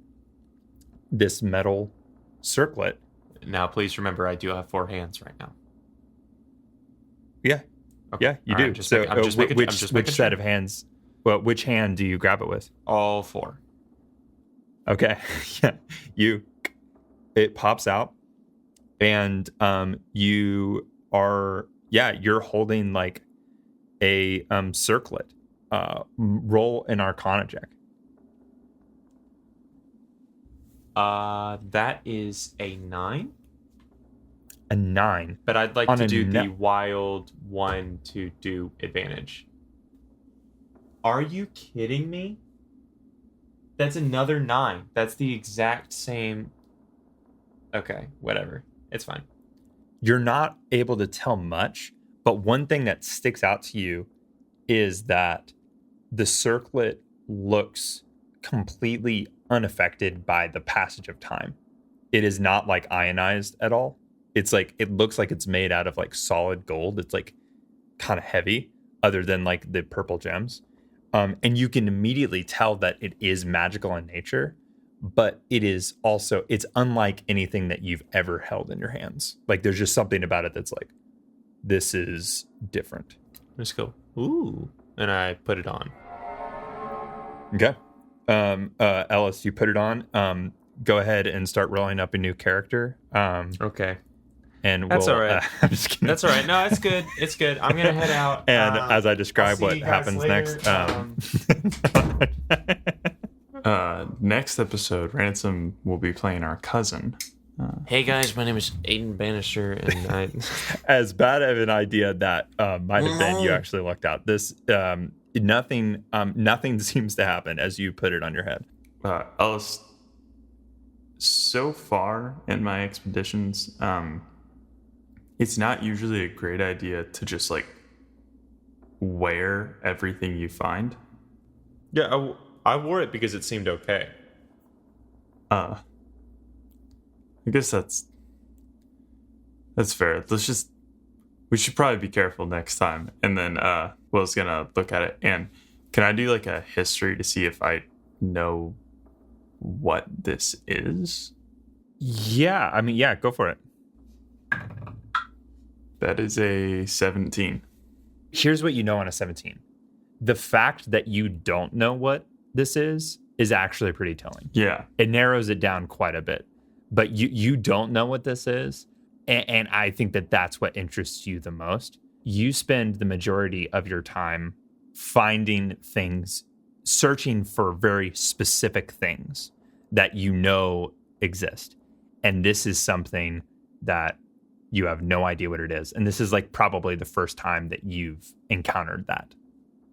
Speaker 1: this metal circlet
Speaker 4: Now, please remember, I do have 4 hands right now.
Speaker 1: Yeah.
Speaker 4: Okay.
Speaker 1: Yeah, you
Speaker 4: All
Speaker 1: do.
Speaker 4: right, just
Speaker 1: So
Speaker 4: making- I'm just making- I'm
Speaker 1: which
Speaker 4: just making
Speaker 1: set
Speaker 4: sure.
Speaker 1: of hands? Well, which hand do you grab it with?
Speaker 4: All 4.
Speaker 1: Okay. Yeah. It pops out, and you're holding like a circlet. Roll an Arcana check.
Speaker 4: That is a 9.
Speaker 1: A 9.
Speaker 4: But I'd like
Speaker 1: On
Speaker 4: to
Speaker 1: a
Speaker 4: do the
Speaker 1: ne-
Speaker 4: wild one to do advantage. Are you kidding me? That's another 9. That's the exact same. Okay, whatever. It's fine.
Speaker 1: You're not able to tell much, but one thing that sticks out to you is that the circlet looks completely unaffected by the passage of time. It is not like ionized at all. It's like, it looks like it's made out of like solid gold. It's like kind of heavy, other than like the purple gems. And you can immediately tell that it is magical in nature, but it is also, it's unlike anything that you've ever held in your hands. Like there's just something about it that's like, this is different.
Speaker 4: Let's go. Ooh. And I put it on.
Speaker 1: Okay. Ellis, you put it on. Go ahead and start rolling up a new character.
Speaker 4: Okay.
Speaker 1: And
Speaker 4: That's
Speaker 1: we'll,
Speaker 4: all right.
Speaker 1: I'm just kidding.
Speaker 4: That's all right. No, it's good. It's good. I'm going to head out.
Speaker 1: And as I
Speaker 4: I'll
Speaker 1: describe
Speaker 4: see
Speaker 1: what
Speaker 4: you guys
Speaker 1: happens
Speaker 4: later.
Speaker 1: next,
Speaker 3: Next episode, Ransom will be playing our cousin.
Speaker 4: Hey guys, my name is Aiden Bannister, and I.
Speaker 1: as bad of an idea that might have been, you actually lucked out. This nothing seems to happen as you put it on your head.
Speaker 3: Ellis, so far in my expeditions, it's not usually a great idea to just like wear everything you find.
Speaker 4: Yeah, I wore it because it seemed okay.
Speaker 3: I guess that's fair. We should probably be careful next time. And then Will's gonna look at it. And can I do like a history to see if I know what this is?
Speaker 1: Yeah, I mean, yeah, go for it.
Speaker 3: That is a 17.
Speaker 1: Here's what you know on a 17. The fact that you don't know what this is actually pretty telling.
Speaker 3: Yeah.
Speaker 1: It narrows it down quite a bit. But you don't know what this is, and I think that that's what interests you the most. You spend the majority of your time finding things, searching for very specific things that you know exist. And this is something that you have no idea what it is. And this is like probably the first time that you've encountered that.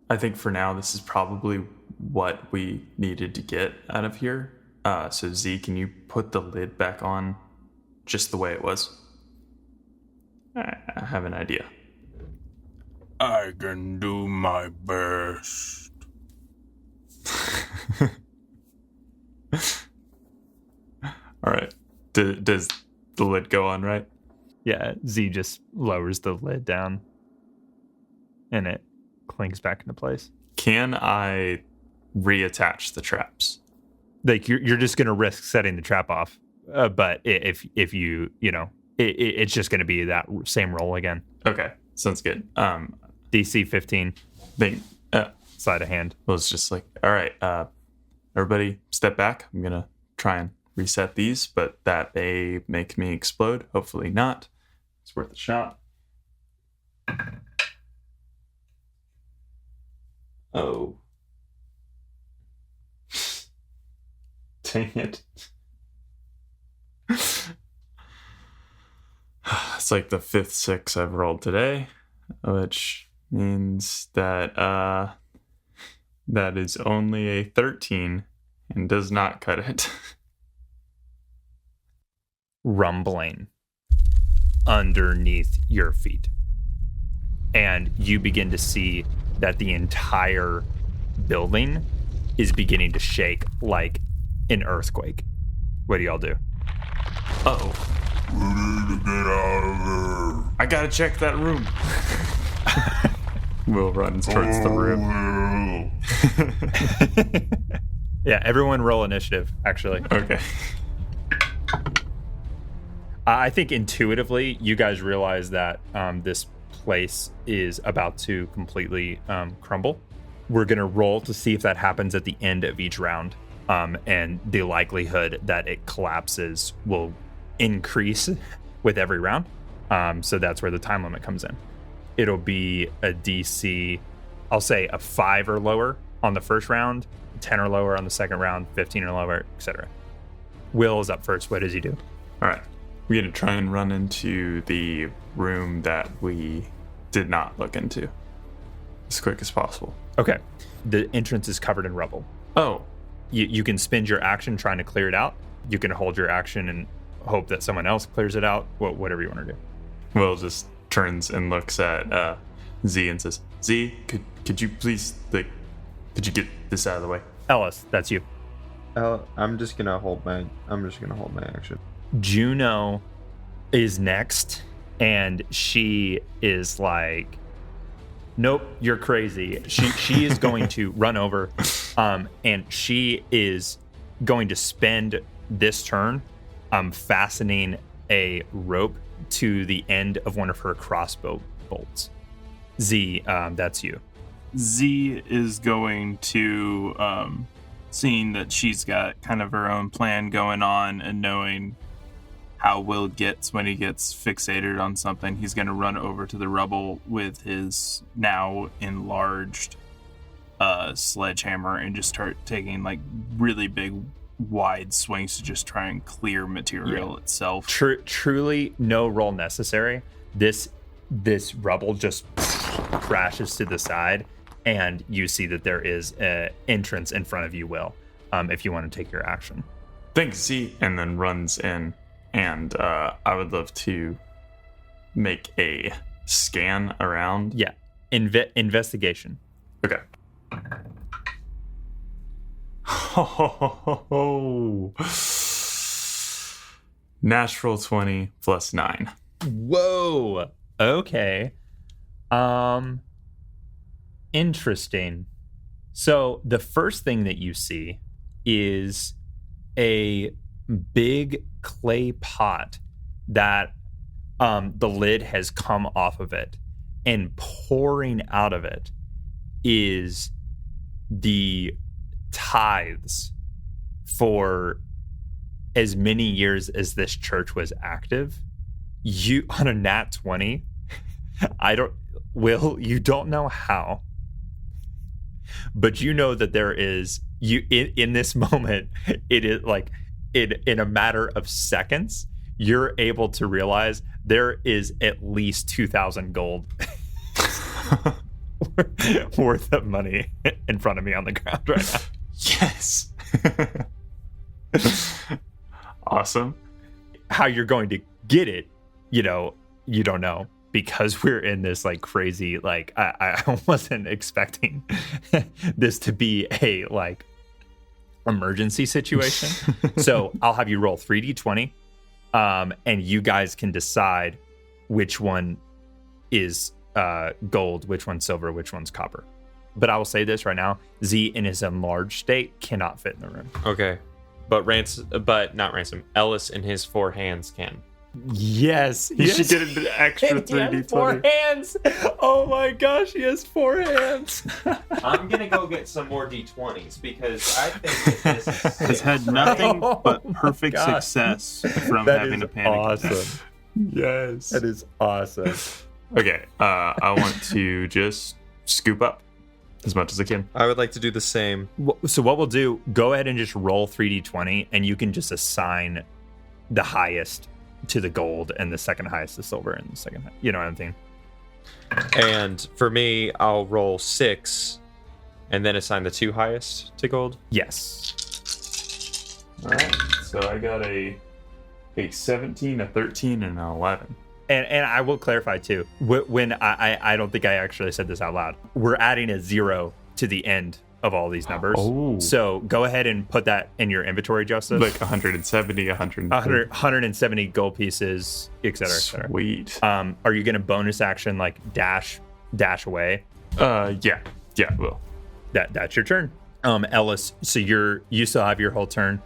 Speaker 3: I think for now, this is probably what we needed to get out of here. So Z, can you put the lid back on just the way it was? I have an idea.
Speaker 6: I can do my best.
Speaker 3: All right. Does the lid go on right?
Speaker 1: Yeah, Z just lowers the lid down and it clinks back into place.
Speaker 3: Can I reattach the traps?
Speaker 1: Like you're just going to risk setting the trap off. But if you know, it's just going to be that same roll again.
Speaker 3: Okay, sounds good.
Speaker 1: DC 15,
Speaker 3: Think,
Speaker 1: sleight of hand.
Speaker 3: well, it's just like, all right, everybody step back. I'm going to try and reset these, but that may make me explode. Hopefully not. It's worth a shot. Oh. Dang it. It's like the 5th 6 I've rolled today, which means that that is only a 13 and does not cut it.
Speaker 1: Rumbling underneath your feet. And you begin to see that the entire building is beginning to shake like an earthquake. What do y'all do?
Speaker 3: Uh-oh.
Speaker 6: We need to get out of there.
Speaker 3: I gotta check that room. Will runs towards the room.
Speaker 6: Will.
Speaker 1: Yeah, everyone roll initiative, actually.
Speaker 3: Okay.
Speaker 1: I think intuitively, you guys realize that this place is about to completely crumble. We're going to roll to see if that happens at the end of each round. And the likelihood that it collapses will increase with every round. So that's where the time limit comes in. It'll be a DC, I'll say a 5 or lower on the first round, 10 or lower on the second round, 15 or lower, etc. Will is up first. What does he do?
Speaker 3: All right. We're going to try and run into the room that we did not look into as quick as possible.
Speaker 1: Okay. The entrance is covered in rubble.
Speaker 3: Oh.
Speaker 1: You can spend your action trying to clear it out. You can hold your action and hope that someone else clears it out. Whatever you want to do.
Speaker 3: Will just turns and looks at Z and says, Z, could you please, could you get this out of the way?
Speaker 1: Ellis, that's you.
Speaker 4: I'm just gonna hold my action.
Speaker 1: Juno is next, and she is like, nope, you're crazy. She is going to run over, and she is going to spend this turn fastening a rope to the end of one of her crossbow bolts. Z, that's you.
Speaker 5: Z is going to, seeing that she's got kind of her own plan going on and knowing how Will gets when he gets fixated on something, he's going to run over to the rubble with his now enlarged sledgehammer and just start taking like really big wide swings to just try and clear material itself.
Speaker 1: Truly no roll necessary. This rubble just crashes to the side, and you see that there is an entrance in front of you, Will, if you want to take your action.
Speaker 3: Thanks, Z. And then runs in, and I would love to make a scan around.
Speaker 1: Yeah. Investigation.
Speaker 3: Okay. Oh, natural 20 plus 9.
Speaker 1: Whoa. Okay. Interesting. So the first thing that you see is a big clay pot that the lid has come off of it, and pouring out of it is the tithes for as many years as this church was active. You on a nat 20, you don't know how, but you know that there is in this moment, it is like in a matter of seconds, you're able to realize there is at least 2,000 gold worth of money in front of me on the ground right now.
Speaker 3: Yes. Awesome.
Speaker 1: How you're going to get it, you don't know, because we're in this like crazy, like I wasn't expecting this to be a like emergency situation. So I'll have you roll 3d20, and you guys can decide which one is gold, which one's silver, which one's copper. But I will say this right now: Z in his enlarged state cannot fit in the room.
Speaker 4: Okay, but not Ransom. Ellis in his 4 hands can.
Speaker 1: Yes,
Speaker 3: You should get an extra 3d20.
Speaker 1: 4 hands. Oh my gosh, he has 4 hands.
Speaker 4: I'm gonna go get some more d20s because I think that this is
Speaker 5: Has had nothing but perfect
Speaker 1: gosh.
Speaker 5: success from
Speaker 1: That
Speaker 5: having
Speaker 1: is
Speaker 5: a panic attack.
Speaker 1: awesome.
Speaker 3: Yes.
Speaker 1: That is awesome.
Speaker 3: Okay. I want to just scoop up as much as I can.
Speaker 4: I would like to do the same.
Speaker 1: So what we'll do, go ahead and just roll 3d20, and you can just assign the highest to the gold and the second highest to silver and the second, you know what I'm saying?
Speaker 4: And for me, I'll roll 6 and then assign the 2 highest to gold.
Speaker 1: Yes.
Speaker 3: All right. So I got a 17, a 13, and an 11.
Speaker 1: And I will clarify too, when I don't think I actually said this out loud, we're adding a 0 to the end of all these numbers.
Speaker 3: Oh.
Speaker 1: So go ahead and put that in your inventory, Joseph.
Speaker 3: Like 170, 100,
Speaker 1: 170 gold pieces, et cetera, et cetera.
Speaker 3: Sweet.
Speaker 1: Are you going to bonus action like dash away?
Speaker 3: Yeah, well.
Speaker 1: That's your turn. Ellis, so you still have your whole turn.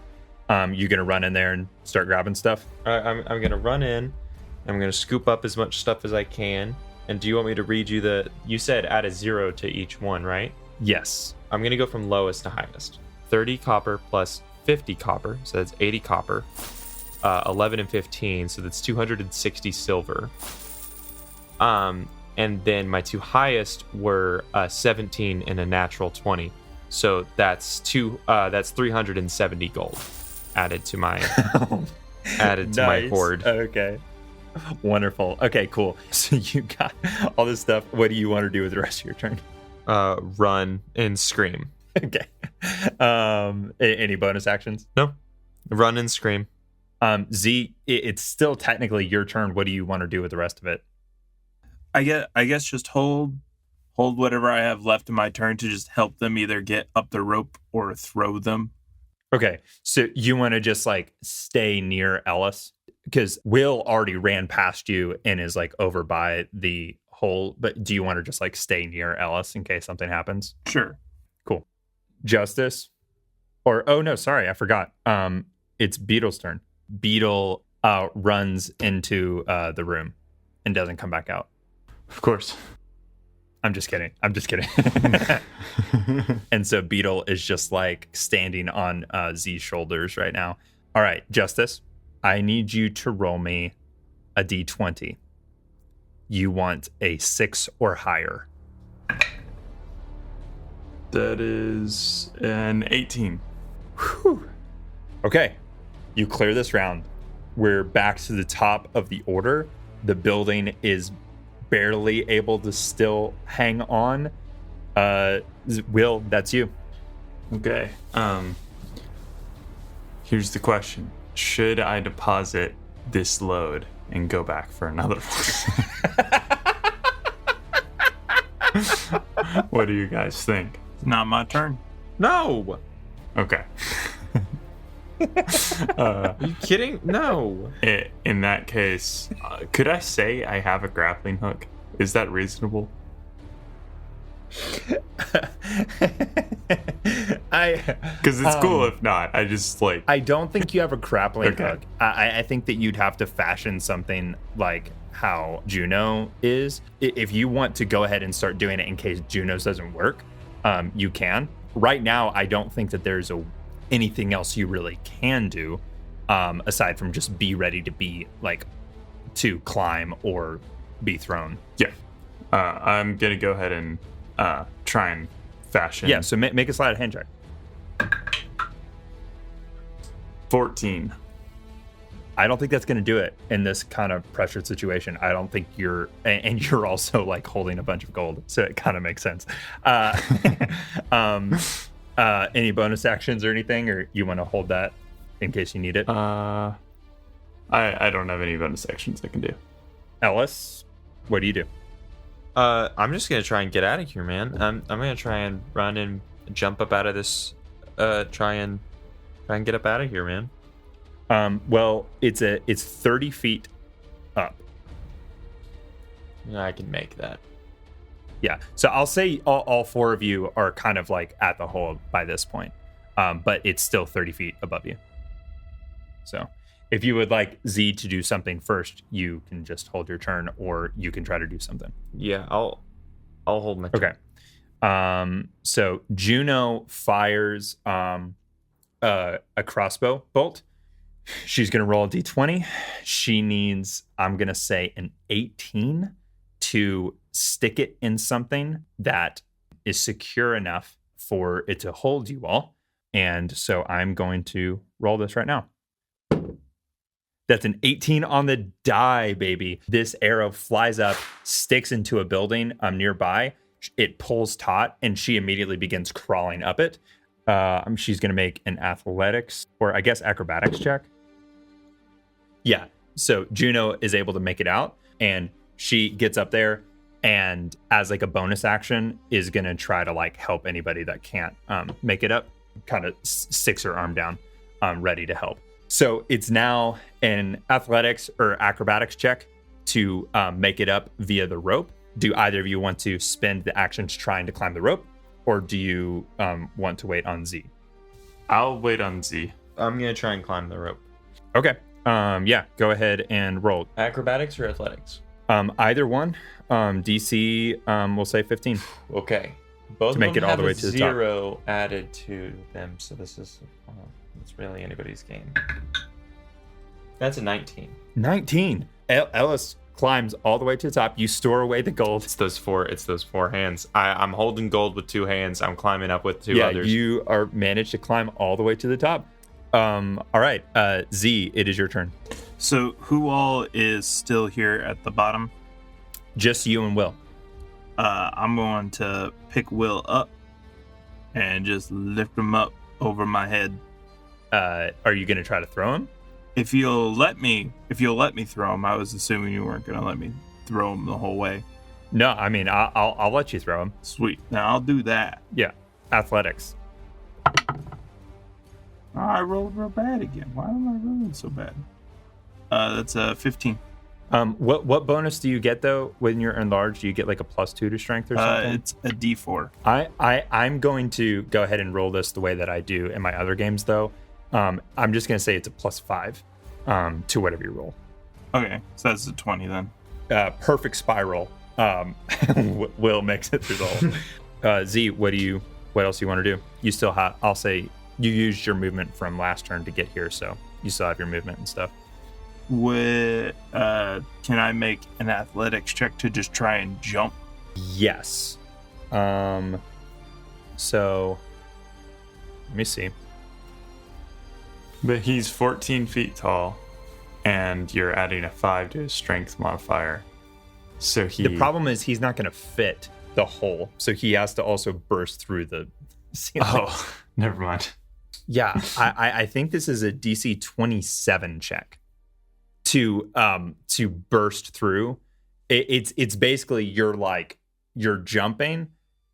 Speaker 1: You gonna run in there and start grabbing stuff?
Speaker 4: I'm gonna run in. I'm gonna scoop up as much stuff as I can. And do you want me to read you you said add a 0 to each one, right?
Speaker 1: Yes.
Speaker 4: I'm gonna go from lowest to highest. 30 copper plus 50 copper, so that's 80 copper. 11 and 15, so that's 260 silver. And then my two highest were 17 and a natural 20, so that's 370 gold added to my my hoard.
Speaker 1: Okay. Wonderful. Okay, cool. So you got all this stuff. What do you want to do with the rest of your turn?
Speaker 4: Run and scream.
Speaker 1: Okay. Any bonus actions?
Speaker 4: No. Run and scream.
Speaker 1: Z, it's still technically your turn. What do you want to do with the rest of it?
Speaker 5: I guess just hold whatever I have left in my turn to just help them either get up the rope or throw them.
Speaker 1: Okay, so you want to just like stay near Ellis because Will already ran past you and is like over by the hole. But do you want to just like stay near Ellis in case something happens?
Speaker 5: Sure.
Speaker 1: Cool. Justice, or oh no, sorry, I forgot. It's Beetle's turn. Beetle runs into the room and doesn't come back out.
Speaker 3: Of course.
Speaker 1: I'm just kidding. And so Beetle is just like standing on Z's shoulders right now. All right, Justice, I need you to roll me a d20. You want a 6 or higher.
Speaker 3: That is an 18.
Speaker 1: Whew. Okay, you clear this round. We're back to the top of the order. The building is barely able to still hang on. Will, that's you.
Speaker 3: Okay. Here's the question. Should I deposit this load and go back for another one? What do you guys think?
Speaker 5: It's not my turn.
Speaker 4: No.
Speaker 3: Okay.
Speaker 4: Are you kidding? No.
Speaker 3: In that case, could I say I have a grappling hook? Is that reasonable? Because it's cool if not. I just like.
Speaker 1: I don't think you have a grappling
Speaker 3: Okay.
Speaker 1: hook. I think that you'd have to fashion something like how Juno is. If you want to go ahead and start doing it in case Juno's doesn't work, you can. Right now, I don't think that there's anything else you really can do aside from just be ready to be like to climb or be thrown.
Speaker 3: Yeah. I'm gonna go ahead and try and fashion.
Speaker 1: Yeah, so make a sleight of hand check.
Speaker 3: 14.
Speaker 1: I don't think that's going to do it in this kind of pressured situation. I don't think and you're also like holding a bunch of gold, so it kind of makes sense. Any bonus actions or anything, or you want to hold that in case you need it?
Speaker 3: I don't have any bonus actions I can do.
Speaker 1: Ellis, what do you do?
Speaker 4: I'm just gonna try and get out of here, man. I'm gonna try and run and jump up out of this. Try and get up out of here, man.
Speaker 1: Well, it's 30 feet up.
Speaker 4: I can make that.
Speaker 1: Yeah. So I'll say all four of you are kind of like at the hole by this point, but it's still 30 feet above you. So if you would like Z to do something first, you can just hold your turn, or you can try to do something.
Speaker 4: Yeah, I'll hold my turn.
Speaker 1: Okay. So Juno fires a crossbow bolt. She's gonna roll a d20. She needs, I'm gonna say, an 18 to stick it in something that is secure enough for it to hold you all. And so I'm going to roll this right now. That's an 18 on the die, baby. This arrow flies up, sticks into a building nearby. It pulls taut, and she immediately begins crawling up it. She's going to make an athletics, or I guess acrobatics check. Yeah, so Juno is able to make it out, and she gets up there, and as like a bonus action, is going to try to like help anybody that can't make it up, kind of sticks her arm down, ready to help. So it's now an athletics or acrobatics check to make it up via the rope. Do either of you want to spend the actions trying to climb the rope, or do you want to wait on Z?
Speaker 3: I'll wait on Z.
Speaker 4: I'm gonna try and climb the rope.
Speaker 1: Okay. Yeah, go ahead and roll.
Speaker 4: Acrobatics or athletics?
Speaker 1: Either one. DC, we'll say 15.
Speaker 4: Okay. Both
Speaker 1: To make
Speaker 4: of them
Speaker 1: it all the
Speaker 4: have
Speaker 1: way
Speaker 4: a
Speaker 1: to the top.
Speaker 4: 0 added to them, so this is it's really anybody's game. That's a 19.
Speaker 1: 19. Ellis climbs all the way to the top. You store away the gold.
Speaker 4: It's those four hands. I'm holding gold with 2 hands. I'm climbing up with 2
Speaker 1: Yeah,
Speaker 4: others.
Speaker 1: you are managed to climb all the way to the top. All right, Z, it is your turn.
Speaker 5: So who all is still here at the bottom?
Speaker 1: Just you and Will.
Speaker 5: I'm going to pick Will up and just lift him up over my head.
Speaker 1: Are you going to try to throw him?
Speaker 5: If you'll let me throw him. I was assuming you weren't going to let me throw him the whole way.
Speaker 1: No, I mean, I'll let you throw him.
Speaker 5: Sweet. Now I'll do that.
Speaker 1: Yeah, athletics.
Speaker 5: Oh, I rolled real bad again. Why am I rolling so bad? That's a 15.
Speaker 1: What bonus do you get though when you're enlarged? Do you get like a +2 to strength or something?
Speaker 5: It's a D4.
Speaker 1: I'm going to go ahead and roll this the way that I do in my other games though. I'm just gonna say it's a +5 to whatever you roll.
Speaker 5: Okay, so that's a 20 then.
Speaker 1: Perfect spiral. Will makes it through the hole. Z, what else do you want to do? You still have, I'll say you used your movement from last turn to get here, so you still have your movement and stuff.
Speaker 5: Can I make an athletics check to just try and jump?
Speaker 1: Yes. So let me see.
Speaker 3: But he's 14 feet tall, and you're adding a 5 to his strength modifier. So
Speaker 1: The problem is he's not going to fit the hole, so he has to also burst through the ceiling.
Speaker 3: Oh, never mind.
Speaker 1: Yeah, I think this is a DC 27 check to burst through. It's basically you're jumping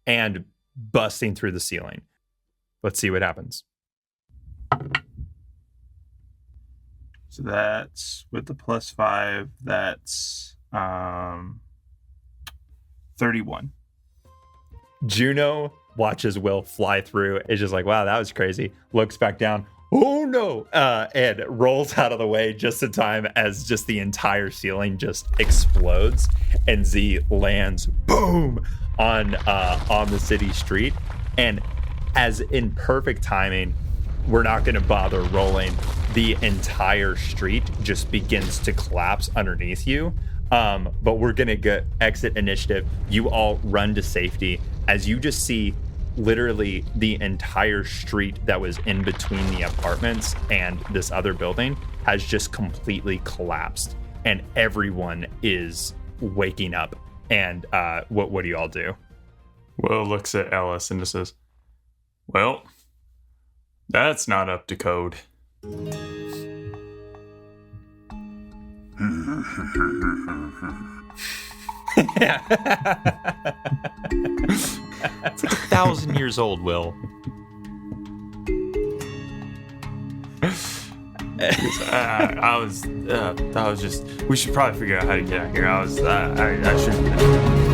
Speaker 1: and busting through the ceiling. Let's see what happens.
Speaker 5: So that's with the +5. That's 31.
Speaker 1: Juno watches Will fly through. Is just like, wow, that was crazy. Looks back down. Oh no! And rolls out of the way just in time as just the entire ceiling just explodes, and Z lands boom on the city street. And as in perfect timing, we're not going to bother rolling. The entire street just begins to collapse underneath you. But we're going to get exit initiative. You all run to safety as you just see literally the entire street that was in between the apartments and this other building has just completely collapsed, and everyone is waking up. And what do you all do?
Speaker 3: Will looks at Ellis and just says, well, that's not up to code.
Speaker 4: It's like 1,000 years old, Will.
Speaker 3: I was just. We should probably figure out how to get out here. I shouldn't.